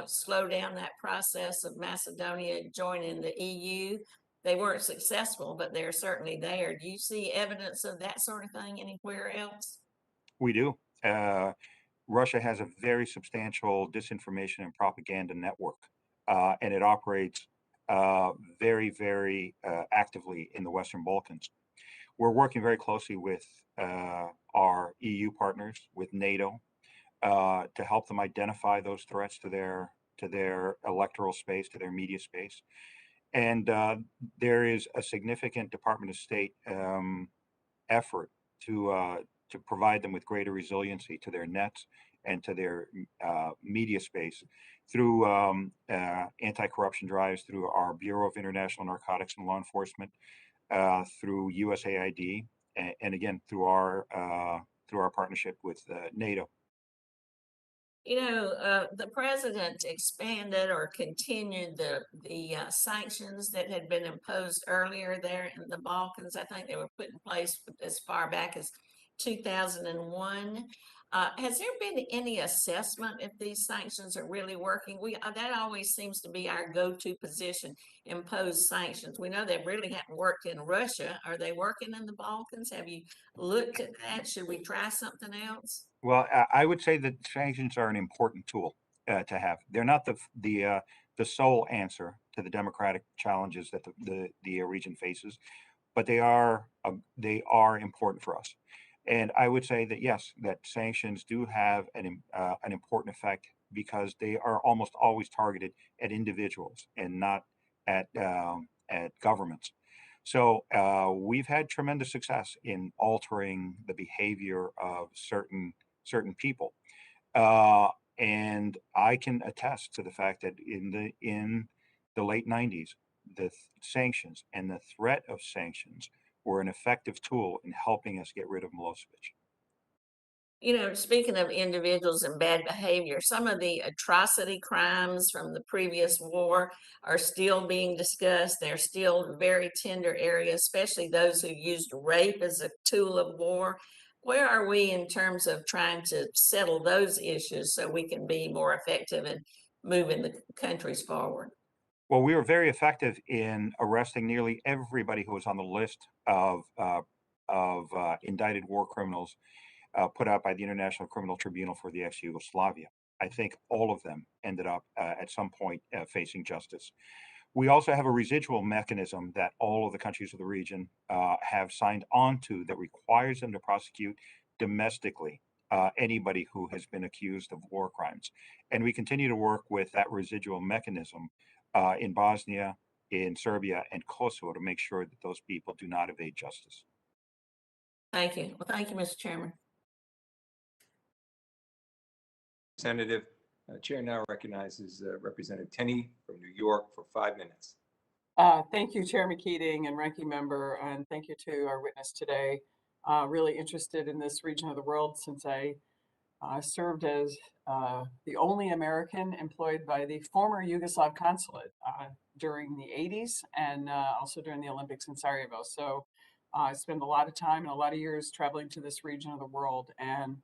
slow down that process of Macedonia joining the EU. They weren't successful, but they're certainly there. Do you see evidence of that sort of thing anywhere else? We do. Russia has a very substantial disinformation and propaganda network, and it operates very, very actively in the Western Balkans. We're working very closely with our EU partners, with NATO, to help them identify those threats to their electoral space, to their media space. And there is a significant Department of State effort to provide them with greater resiliency to their nets and to their media space through anti-corruption drives, through our Bureau of International Narcotics and Law Enforcement, through USAID, and again through our partnership with NATO. The president expanded or continued the sanctions that had been imposed earlier there in the Balkans. I think they were put in place as far back as 2001. Has there been any assessment if these sanctions are really working? That always seems to be our go-to position, impose sanctions. We know they really haven't worked in Russia. Are they working in the Balkans? Have you looked at that? Should we try something else? Well, I would say that sanctions are an important tool to have. They're not the sole answer to the democratic challenges that the region faces, but they are important for us. And I would say that yes, that sanctions do have an important effect because they are almost always targeted at individuals and not at governments. So we've had tremendous success in altering the behavior of certain people. And I can attest to the fact that in the late 90s, the sanctions and the threat of sanctions were an effective tool in helping us get rid of Milosevic. You know, speaking of individuals and bad behavior, some of the atrocity crimes from the previous war are still being discussed. They're still very tender areas, especially those who used rape as a tool of war. Where are we in terms of trying to settle those issues so we can be more effective in moving the countries forward? Well, we were very effective in arresting nearly everybody who was on the list of indicted war criminals put out by the International Criminal Tribunal for the ex-Yugoslavia. I think all of them ended up at some point facing justice. We also have a residual mechanism that all of the countries of the region have signed on to that requires them to prosecute domestically anybody who has been accused of war crimes. And we continue to work with that residual mechanism in Bosnia, in Serbia, and Kosovo to make sure that those people do not evade justice. Thank you. Well, thank you, Mr. Chairman. Representative, Chair now recognizes Representative Tenney from New York for 5 minutes. Thank you, Chairman Keating and Ranking Member, and thank you to our witness today. Really interested in this region of the world since I served as the only American employed by the former Yugoslav consulate during the 80s and also during the Olympics in Sarajevo. So I spent a lot of time and a lot of years traveling to this region of the world, and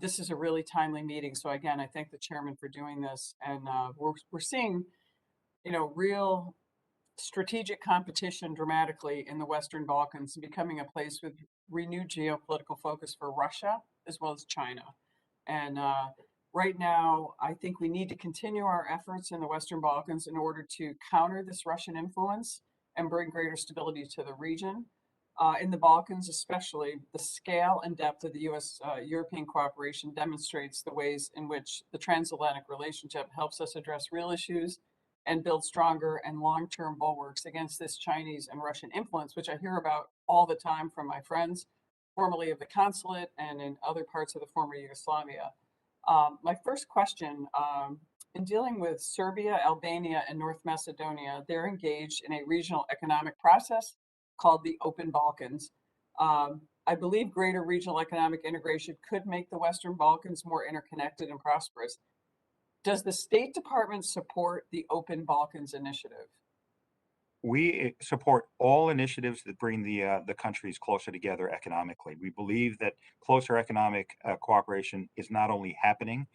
this is a really timely meeting. So again, I thank the chairman for doing this, and we're seeing, you know, real strategic competition dramatically in the Western Balkans, becoming a place with renewed geopolitical focus for Russia as well as China. And right now, I think we need to continue our efforts in the Western Balkans in order to counter this Russian influence and bring greater stability to the region. In the Balkans, especially, the scale and depth of the U.S.-European cooperation demonstrates the ways in which the transatlantic relationship helps us address real issues and build stronger and long-term bulwarks against this Chinese and Russian influence, which I hear about all the time from my friends, formerly of the consulate and in other parts of the former Yugoslavia. My first question, in dealing with Serbia, Albania, and North Macedonia, they're engaged in a regional economic process called the Open Balkans. I believe greater regional economic integration could make the Western Balkans more interconnected and prosperous. Does the State Department support the Open Balkans initiative? We support all initiatives that bring the countries closer together economically. We believe that closer economic cooperation is not only happening,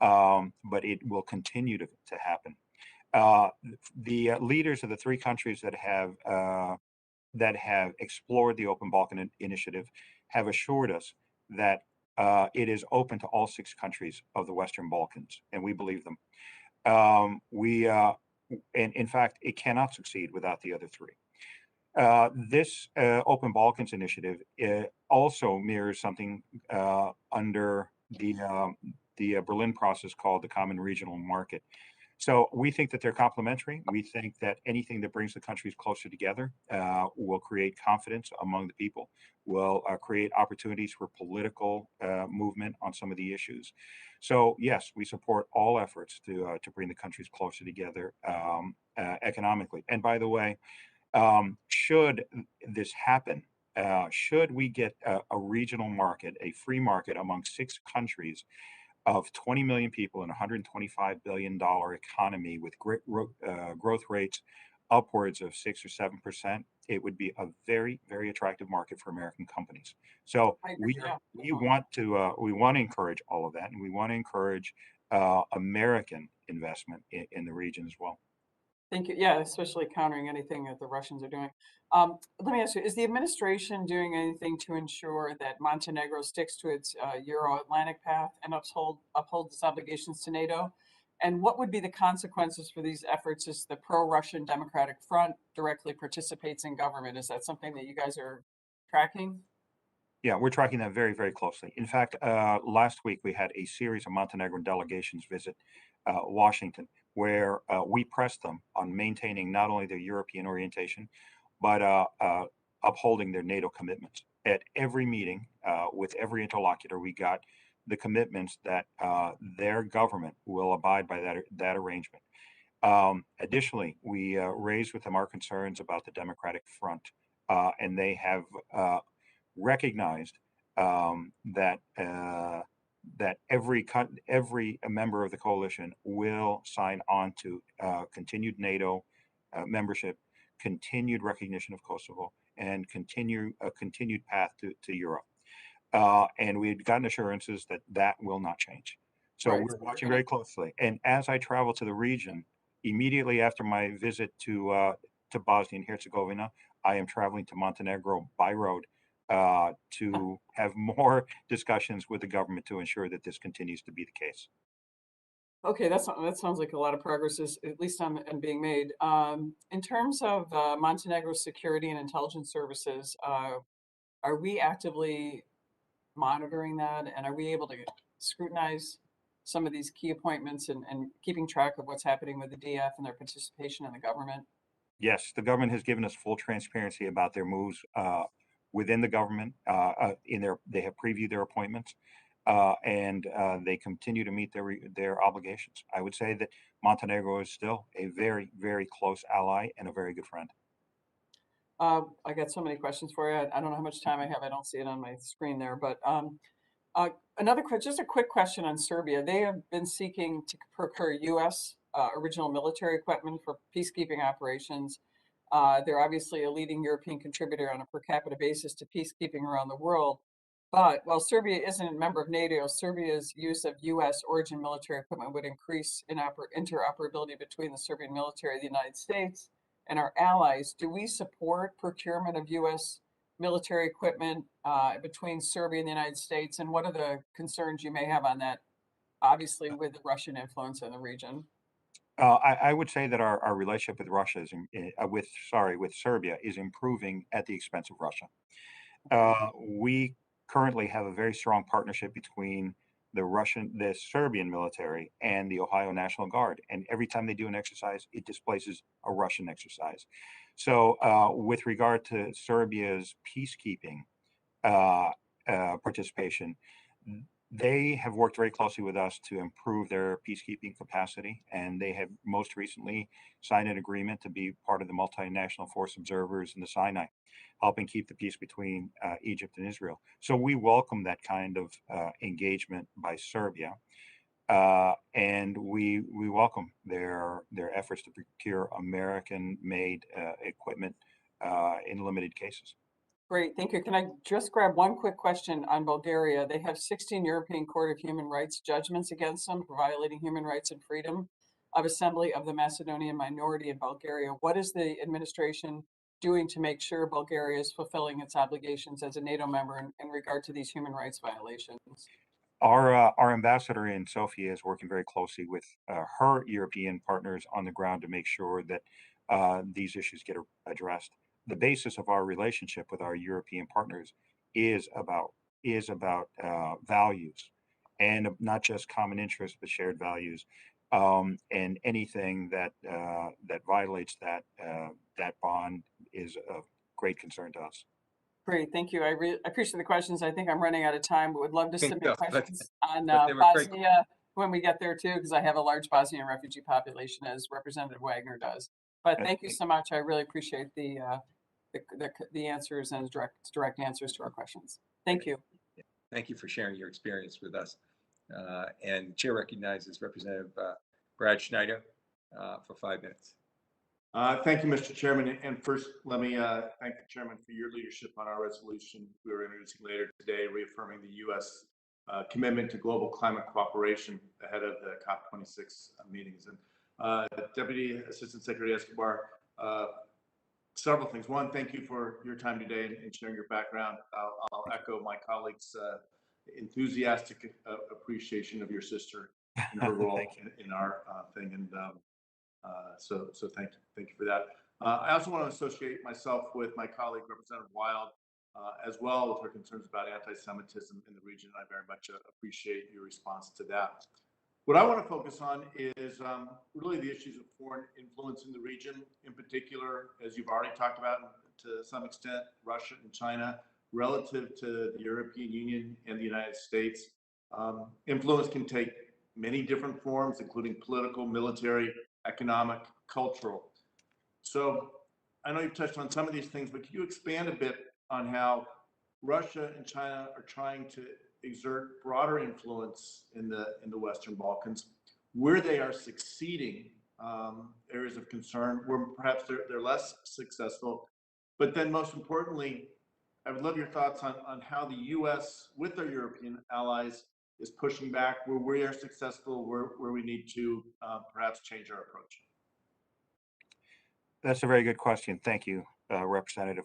but it will continue to happen. The leaders of the three countries that have explored the Open Balkan Initiative have assured us that it is open to all 6 countries of the Western Balkans, and we believe them. And in fact, it cannot succeed without the other 3. This Open Balkans Initiative also mirrors something under the Berlin process called the Common Regional Market. So we think that they're complementary. We think that anything that brings the countries closer together will create confidence among the people, will create opportunities for political movement on some of the issues. So yes, we support all efforts to bring the countries closer together economically. And by the way, should this happen, should we get a regional market, a free market among 6 countries of 20 million people and $125 billion economy with great growth rates upwards of 6 or 7%, it would be a very, very attractive market for American companies. So we want to encourage all of that, and we want to encourage American investment in the region as well. Thank you. Yeah, especially countering anything that the Russians are doing. Let me ask you, is the administration doing anything to ensure that Montenegro sticks to its Euro-Atlantic path and upholds its obligations to NATO? And what would be the consequences for these efforts as the pro-Russian Democratic Front directly participates in government? Is that something that you guys are tracking? Yeah, we're tracking that very, very closely. In fact, last week we had a series of Montenegrin delegations visit Washington, where we pressed them on maintaining not only their European orientation, but upholding their NATO commitments. At every meeting with every interlocutor, we got the commitments that their government will abide by that arrangement. Additionally, we raised with them our concerns about the Democratic Front, and they have recognized that every member of the coalition will sign on to continued NATO membership, continued recognition of Kosovo, and a continued path to Europe. And we've gotten assurances that that will not change. So Right. we're watching very closely. And as I travel to the region, immediately after my visit to Bosnia and Herzegovina, I am traveling to Montenegro by road to have more discussions with the government to ensure that this continues to be the case. Okay, that sounds like a lot of progress is at least on being made. In terms of Montenegro's security and intelligence services, are we actively monitoring that, and are we able to scrutinize some of these key appointments and keeping track of what's happening with the DF and their participation in the government? Yes, the government has given us full transparency about their moves within the government. They have previewed their appointments, and they continue to meet their obligations. I would say that Montenegro is still a very, very close ally and a very good friend. I got so many questions for you. I don't know how much time I have. I don't see it on my screen there, but just a quick question on Serbia. They have been seeking to procure U.S. Original military equipment for peacekeeping operations. They're obviously a leading European contributor on a per capita basis to peacekeeping around the world. But while Serbia isn't a member of NATO, Serbia's use of U.S. origin military equipment would increase interoperability between the Serbian military, the United States, and our allies. Do we support procurement of U.S. military equipment between Serbia and the United States? And what are the concerns you may have on that, obviously with the Russian influence in the region? I would say that our relationship with Russia with Serbia is improving at the expense of Russia. We currently have a very strong partnership between the Serbian military and the Ohio National Guard. And every time they do an exercise, it displaces a Russian exercise. So with regard to Serbia's peacekeeping participation, they have worked very closely with us to improve their peacekeeping capacity, and they have most recently signed an agreement to be part of the multinational force observers in the Sinai, helping keep the peace between Egypt and Israel. So we welcome that kind of engagement by Serbia, and we welcome their efforts to procure American-made equipment in limited cases. Great, thank you. Can I just grab one quick question on Bulgaria? They have 16 European Court of Human Rights judgments against them for violating human rights and freedom of assembly of the Macedonian minority in Bulgaria. What is the administration doing to make sure Bulgaria is fulfilling its obligations as a NATO member in regard to these human rights violations? Our ambassador in Sofia is working very closely with her European partners on the ground to make sure that these issues get addressed. The basis of our relationship with our European partners is about values, and not just common interests, but shared values. And anything that violates that bond is of great concern to us. Great, thank you. I appreciate the questions. I think I'm running out of time, but would love to submit questions on but they were great. Bosnia when we get there too, because I have a large Bosnian refugee population, as Representative Wagner does. But thank you so much. I really appreciate the answers and direct answers to our questions. Thank you. Thank you for sharing your experience with us. And Chair recognizes Representative Brad Schneider for 5 minutes. Thank you, Mr. Chairman. And first, let me thank the Chairman for your leadership on our resolution we are introducing later today, reaffirming the U.S. Commitment to global climate cooperation ahead of the COP26 meetings. And Deputy Assistant Secretary Escobar, several things. One, thank you for your time today and sharing your background. I'll echo my colleagues' enthusiastic appreciation of your sister and her role in our thing. And so thank you for that. I also want to associate myself with my colleague, Representative Wild, as well, with her concerns about anti-Semitism in the region. I very much appreciate your response to that. What I want to focus on is really the issues of foreign influence in the region, in particular, as you've already talked about to some extent, Russia and China, relative to the European Union and the United States. Influence can take many different forms, including political, military, economic, cultural. So I know you've touched on some of these things, but could you expand a bit on how Russia and China are trying to exert broader influence in the Western Balkans, where they are succeeding, areas of concern, where perhaps they're less successful, but then most importantly, I would love your thoughts on how the U.S. with their European allies is pushing back, where we are successful, where we need to perhaps change our approach. That's a very good question. Thank you, Representative.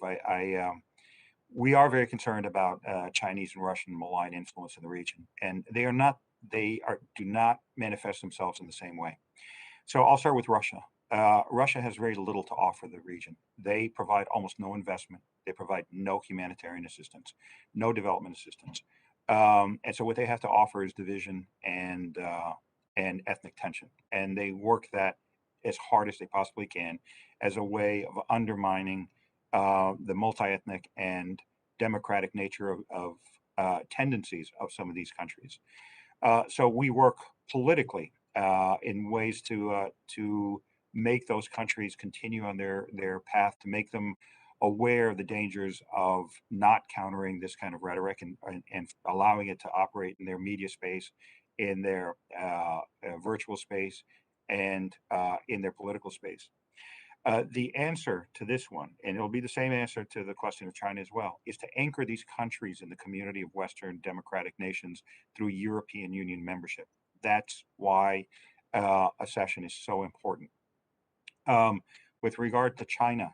We are very concerned about Chinese and Russian malign influence in the region, and do not manifest themselves in the same way. So I'll start with Russia. Russia has very little to offer the region. They provide almost no investment. They provide no humanitarian assistance, no development assistance. And so what they have to offer is division and ethnic tension. And they work that as hard as they possibly can as a way of undermining the multi-ethnic and democratic nature of tendencies of some of these countries. So we work politically in ways to make those countries continue on their path, to make them aware of the dangers of not countering this kind of rhetoric and allowing it to operate in their media space, in their virtual space, and in their political space. The answer to this one, and it'll be the same answer to the question of China as well, is to anchor these countries in the community of Western democratic nations through European Union membership. That's why accession is so important. With regard to China,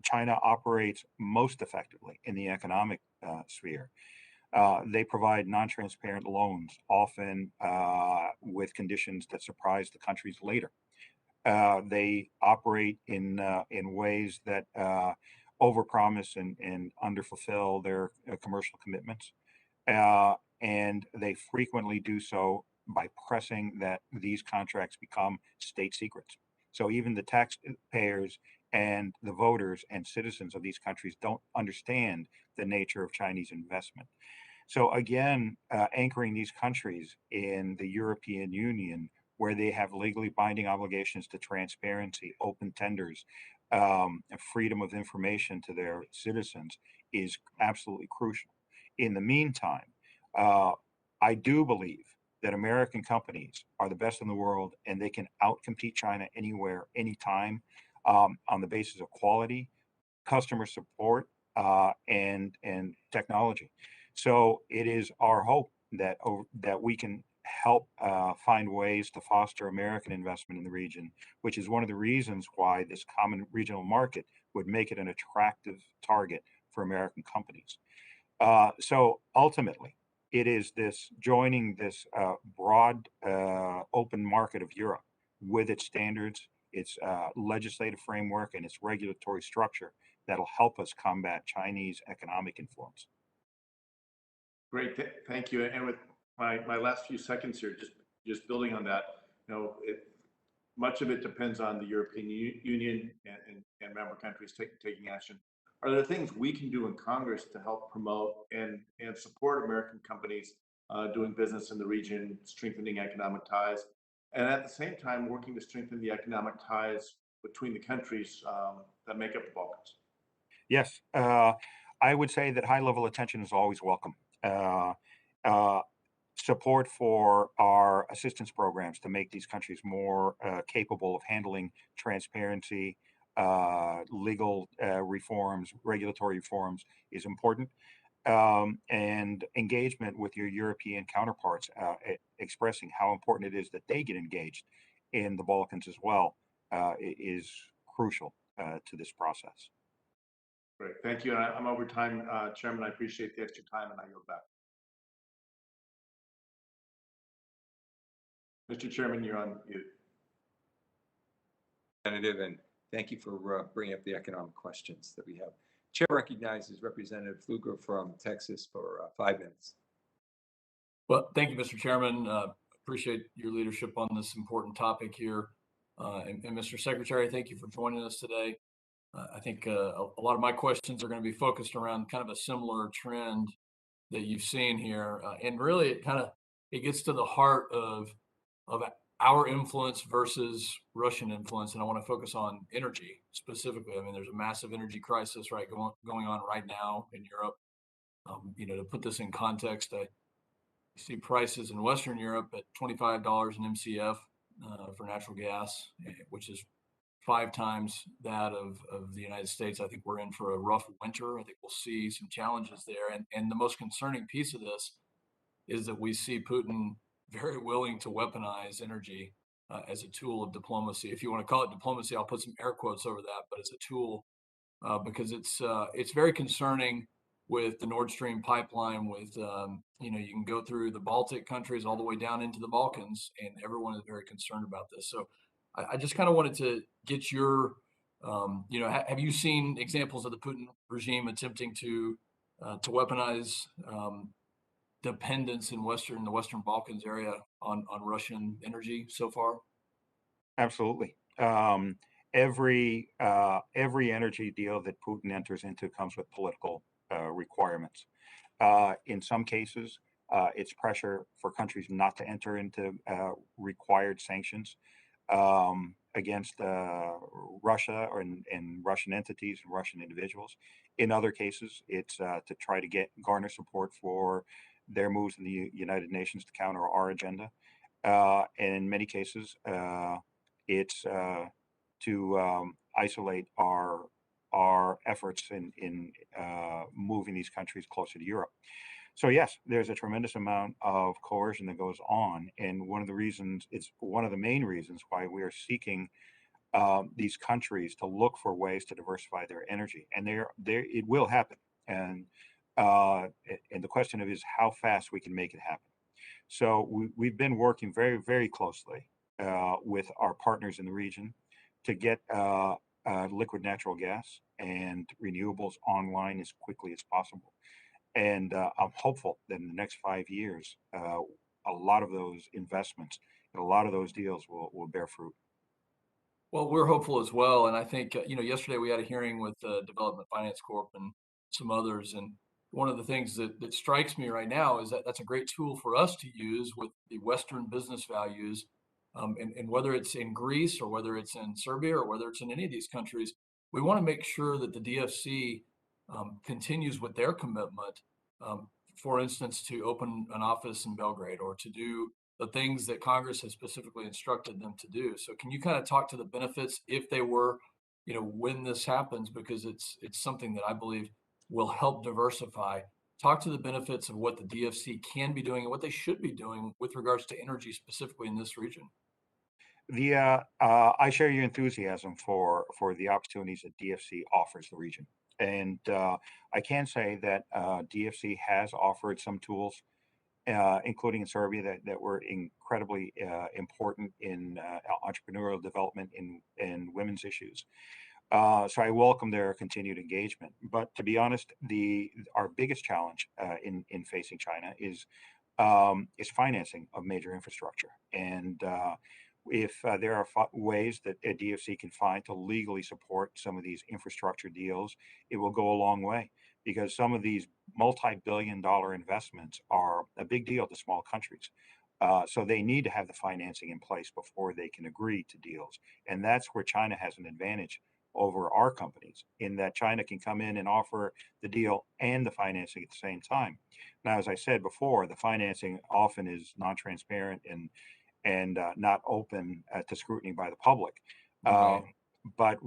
China operates most effectively in the economic sphere. They provide non-transparent loans, often with conditions that surprise the countries later. They operate in ways that overpromise and underfulfill their commercial commitments, and they frequently do so by pressing that these contracts become state secrets. So even the taxpayers and the voters and citizens of these countries don't understand the nature of Chinese investment. So again, anchoring these countries in the European Union, where they have legally binding obligations to transparency, open tenders, freedom of information to their citizens, is absolutely crucial. In the meantime, I do believe that American companies are the best in the world, and they can outcompete China anywhere, anytime, on the basis of quality, customer support, and technology. So it is our hope that we can help find ways to foster American investment in the region, which is one of the reasons why this common regional market would make it an attractive target for American companies. So ultimately, it is this joining this broad open market of Europe with its standards, its legislative framework, and its regulatory structure that'll help us combat Chinese economic influence. Great, thank you. And with my last few seconds here, just building on that, much of it depends on the European Union and member countries taking action. Are there things we can do in Congress to help promote and support American companies doing business in the region, strengthening economic ties, and at the same time working to strengthen the economic ties between the countries that make up the Balkans? Yes, I would say that high-level attention is always welcome. Support for our assistance programs to make these countries more capable of handling transparency, legal reforms, regulatory reforms is important. And engagement with your European counterparts, expressing how important it is that they get engaged in the Balkans as well, is crucial to this process. Great, thank you. And I'm over time, Chairman. I appreciate the extra time, and I yield back. Mr. Chairman, you're on mute. Representative, and thank you for bringing up the economic questions that we have. Chair recognizes Representative Pfluger from Texas for 5 minutes. Well, thank you, Mr. Chairman. appreciate your leadership on this important topic here. And Mr. Secretary, thank you for joining us today. I think a lot of my questions are going to be focused around kind of a similar trend that you've seen here. And really, it gets to the heart of our influence versus Russian influence. And I want to focus on energy specifically. I mean, there's a massive energy crisis going on right now in Europe. To put this in context, I see prices in Western Europe at $25 an MCF for natural gas, which is 5 times that of the United States. I think we're in for a rough winter. I think we'll see some challenges there. And the most concerning piece of this is that we see Putin very willing to weaponize energy as a tool of diplomacy. If you want to call it diplomacy, I'll put some air quotes over that, but it's a tool because it's very concerning with the Nord Stream pipeline. With you can go through the Baltic countries all the way down into the Balkans, and everyone is very concerned about this. So I just kind of wanted to get your, have you seen examples of the Putin regime attempting to weaponize dependence in the Western Balkans area on Russian energy so far? Absolutely. Every energy deal that Putin enters into comes with political requirements. In some cases, it's pressure for countries not to enter into required sanctions against Russia and Russian entities and Russian individuals. In other cases, it's to try to garner support for their moves in the United Nations to counter our agenda. And in many cases, it's to isolate our efforts in moving these countries closer to Europe. So yes, there's a tremendous amount of coercion that goes on, and it's one of the main reasons why we are seeking these countries to look for ways to diversify their energy, and it will happen. And the question is how fast we can make it happen. So we've been working very, very closely with our partners in the region to get liquid natural gas and renewables online as quickly as possible. And I'm hopeful that in the next 5 years, a lot of those investments and a lot of those deals will bear fruit. Well, we're hopeful as well. And I think, yesterday we had a hearing with Development Finance Corp and some others. And one of the things that strikes me right now is that that's a great tool for us to use with the Western business values. And whether it's in Greece or whether it's in Serbia or whether it's in any of these countries, we want to make sure that the DFC continues with their commitment, for instance, to open an office in Belgrade or to do the things that Congress has specifically instructed them to do. So can you kind of talk to the benefits if they were, when this happens, because it's something that I believe will help diversify. Talk to the benefits of what the DFC can be doing and what they should be doing with regards to energy specifically in this region. I share your enthusiasm for the opportunities that DFC offers the region. And I can say that DFC has offered some tools, including in Serbia, that were incredibly important in entrepreneurial development in women's issues. So I welcome their continued engagement. But to be honest, our biggest challenge in facing China is financing of major infrastructure. And if there are ways that a DFC can find to legally support some of these infrastructure deals, it will go a long way, because some of these multi-billion-dollar investments are a big deal to small countries. So they need to have the financing in place before they can agree to deals. And that's where China has an advantage over our companies, in that China can come in and offer the deal and the financing at the same time. Now, as I said before, the financing often is non-transparent and not open to scrutiny by the public. Right. But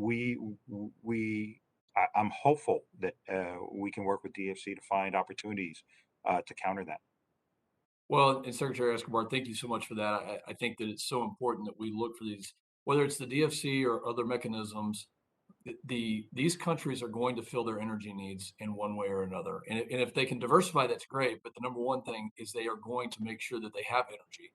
I'm hopeful that we can work with DFC to find opportunities to counter that. Well, and Secretary Escobar, thank you so much for that. I think that it's so important that we look for these, whether it's the DFC or other mechanisms. These countries are going to fill their energy needs in one way or another. And if they can diversify, that's great. But the number one thing is they are going to make sure that they have energy.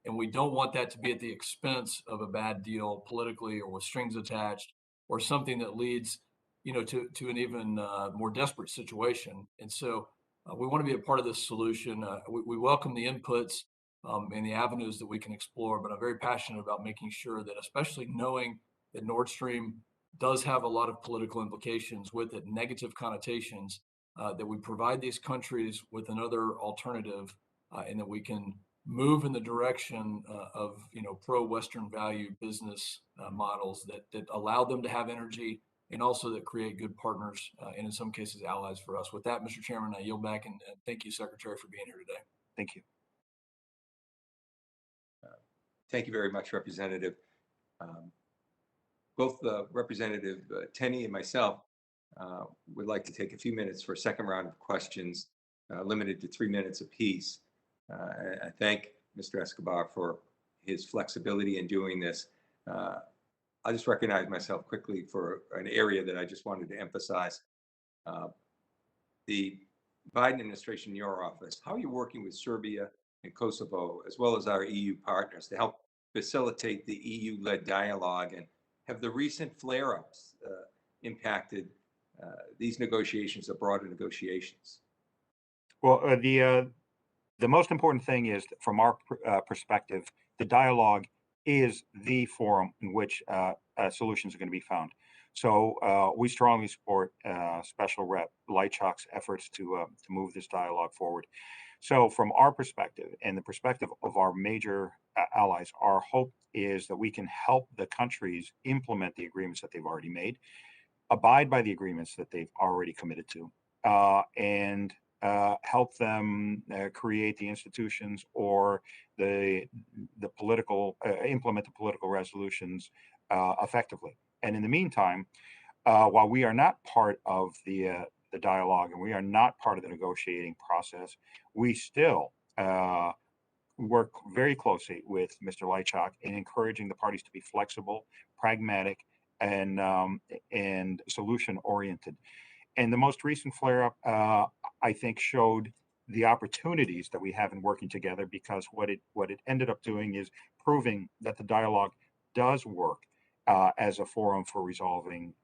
And we don't want that to be at the expense of a bad deal politically or with strings attached or something that leads, to an even more desperate situation. And so we want to be a part of this solution. We welcome the inputs. and the avenues that we can explore. But I'm very passionate about making sure that, especially knowing that Nord Stream does have a lot of political implications with it, negative connotations, that we provide these countries with another alternative, and that we can move in the direction of pro-Western value business models that allow them to have energy, and also that create good partners and in some cases allies for us. With that, Mr. Chairman, I yield back and thank you, Secretary, for being here today. Thank you. Thank you very much, Representative. Both Representative Tenney and myself would like to take a few minutes for a second round of questions, limited to 3 minutes apiece. I thank Mr. Escobar for his flexibility in doing this. I'll just recognize myself quickly for an area that I just wanted to emphasize. The Biden administration in your office, how are you working with Serbia and Kosovo, as well as our EU partners, to help facilitate the EU-led dialogue? And have the recent flare-ups impacted these negotiations or broader negotiations? Well, the most important thing is, from our perspective, the dialogue is the forum in which solutions are going to be found. So we strongly support Special Rep Lychak's efforts to move this dialogue forward. So from our perspective and the perspective of our major allies, our hope is that we can help the countries implement the agreements that they've already made, abide by the agreements that they've already committed to, and help them create the institutions or the political, implement the political resolutions effectively. And in the meantime, while we are not part of the dialogue and we are not part of the negotiating process, we still work very closely with Mr. Lychak in encouraging the parties to be flexible, pragmatic, and solution-oriented. And the most recent flare-up, I think, showed the opportunities that we have in working together, because what it ended up doing is proving that the dialogue does work as a forum for resolving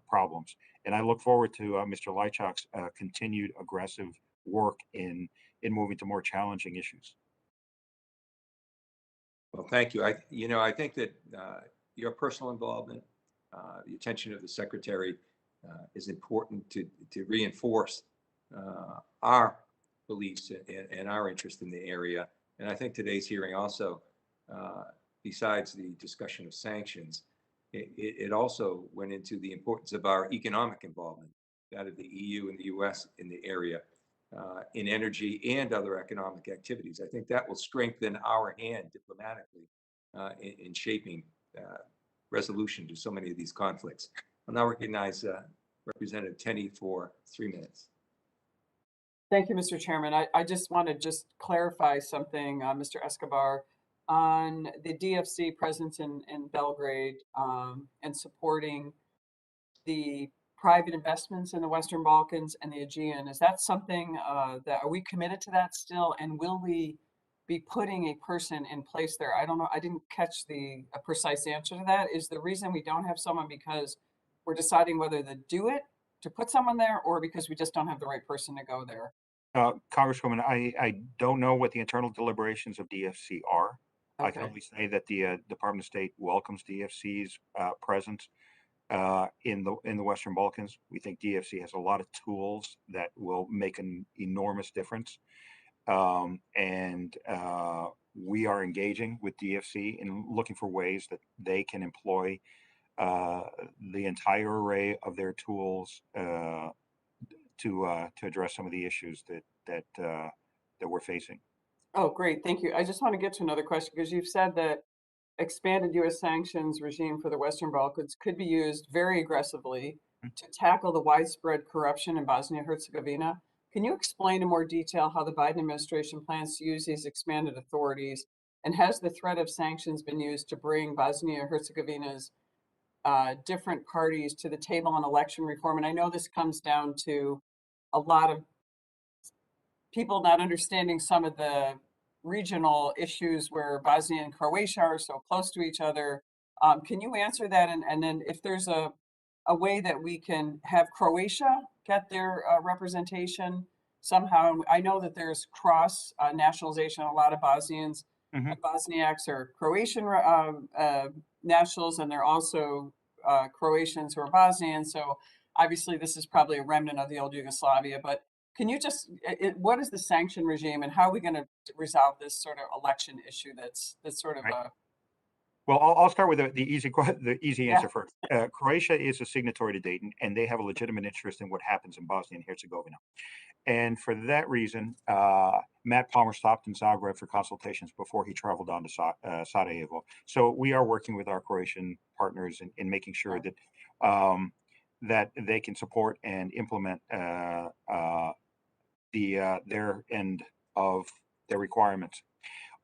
problems. And I look forward to Mr. Lychak's continued aggressive work in moving to more challenging issues. Well, thank you. I think that your personal involvement, the attention of the Secretary, is important to reinforce our beliefs and our interest in the area. And I think today's hearing also, besides the discussion of sanctions, it also went into the importance of our economic involvement, that of the EU and the US in the area, in energy and other economic activities. I think that will strengthen our hand diplomatically in shaping resolution to so many of these conflicts. I'll now recognize Representative Tenney for 3 minutes. Thank you, Mr. Chairman. I just want to clarify something, Mr. Escobar, on the DFC presence in Belgrade and supporting the private investments in the Western Balkans and the Aegean. Is that something that, are we committed to that still? And will we be putting a person in place there? I don't know. I didn't catch a precise answer to that. Is the reason we don't have someone because we're deciding whether to do it, to put someone there, or because we just don't have the right person to go there? Congresswoman, I don't know what the internal deliberations of DFC are. Okay. I can only say that the Department of State welcomes DFC's presence in the Western Balkans. We think DFC has a lot of tools that will make an enormous difference. And we are engaging with DFC in looking for ways that they can employ the entire array of their tools to address some of the issues that we're facing. Oh, great. Thank you. I just want to get to another question, because you've said that expanded U.S. sanctions regime for the Western Balkans could be used very aggressively to tackle the widespread corruption in Bosnia-Herzegovina. Can you explain in more detail how the Biden administration plans to use these expanded authorities? And has the threat of sanctions been used to bring Bosnia-Herzegovina's different parties to the table on election reform? And I know this comes down to a lot of people not understanding some of the regional issues where Bosnia and Croatia are so close to each other. Can you answer that? And then if there's a way that we can have Croatia get their representation somehow. And I know that there's cross nationalization. A lot of Bosnians Mhm. Bosniaks are Croatian nationals, and they're also Croatians who are Bosnian. So obviously, this is probably a remnant of the old Yugoslavia. But can you just, what is the sanction regime, and how are we going to resolve this sort of election issue that's sort of Right. a Well, I'll start with the easy Yeah. answer first. Croatia is a signatory to Dayton, and they have a legitimate interest in what happens in Bosnia and Herzegovina. And for that reason, Matt Palmer stopped in Zagreb for consultations before he traveled on to Sarajevo. So we are working with our Croatian partners in making sure that that they can support and implement their end of their requirements.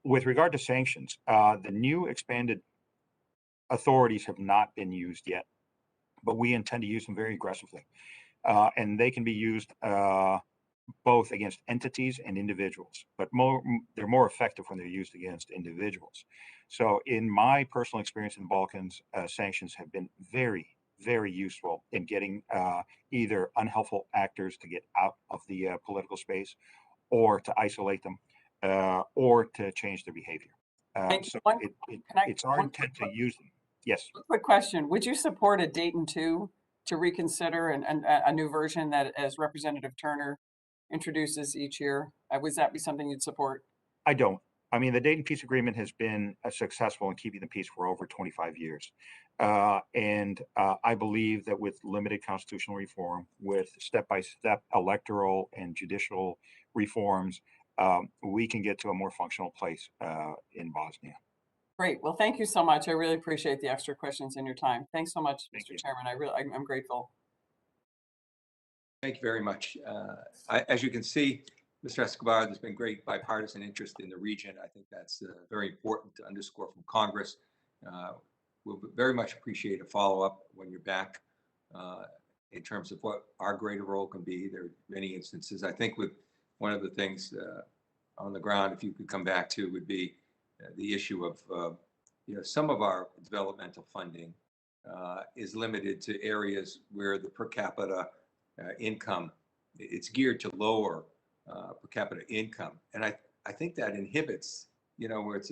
With regard to sanctions, the new expanded authorities have not been used yet, but we intend to use them very aggressively. And they can be used both against entities and individuals, but they're more effective when they're used against individuals. So in my personal experience in the Balkans, sanctions have been very, very useful in getting either unhelpful actors to get out of the political space, or to isolate them, or to change their behavior. So it's our intent to use them. Yes. quick question? Would you support a Dayton 2 to reconsider and a new version that, as Representative Turner introduces each year? Would that be something you'd support? I don't. I mean, the Dayton Peace Agreement has been successful in keeping the peace for over 25 years. And I believe that with limited constitutional reform, with step-by-step electoral and judicial reforms, we can get to a more functional place in Bosnia. Great. Well, thank you so much. I really appreciate the extra questions and your time. Thanks so much, Thank Mr. you. Chairman. I'm grateful. Thank you very much. As you can see, Mr. Escobar, there's been great bipartisan interest in the region. I think that's very important to underscore from Congress. We'll very much appreciate a follow-up when you're back in terms of what our greater role can be. There are many instances. I think with one of the things on the ground, if you could come back to, would be the issue of some of our developmental funding is limited to areas where the per capita income, it's geared to lower per capita income. And I think that inhibits, where it's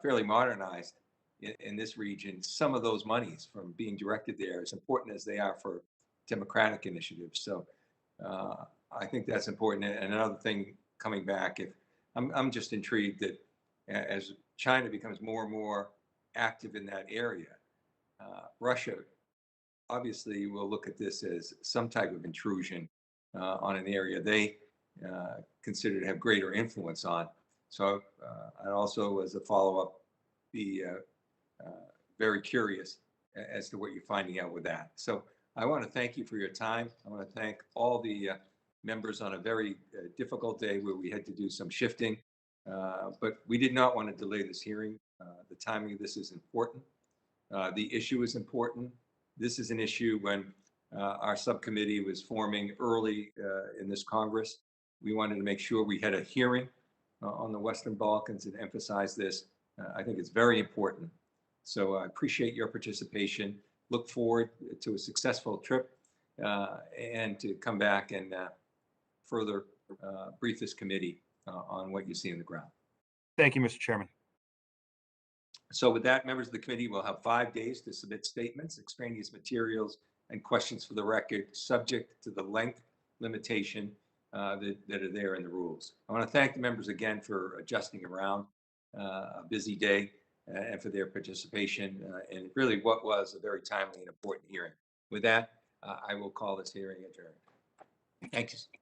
fairly modernized in this region, some of those monies from being directed there, as important as they are for democratic initiatives. So I think that's important. And another thing coming back, if I'm just intrigued that as China becomes more and more active in that area, Russia obviously will look at this as some type of intrusion on an area they consider to have greater influence on. So I'd also, as a follow-up, be very curious as to what you're finding out with that. So I want to thank you for your time. I want to thank all the members on a very difficult day where we had to do some shifting, but we did not want to delay this hearing. The timing of this is important. The issue is important. This is an issue when our subcommittee was forming early in this Congress. We wanted to make sure we had a hearing on the Western Balkans and emphasize this. I think it's very important. So I appreciate your participation. Look forward to a successful trip and to come back and further brief this committee on what you see on the ground. Thank you, Mr. Chairman. So with that, members of the committee will have 5 days to submit statements, extraneous materials, and questions for the record, subject to the length limitation that are there in the rules. I want to thank the members again for adjusting around a busy day and for their participation in really what was a very timely and important hearing. With that, I will call this hearing adjourned. Thank you.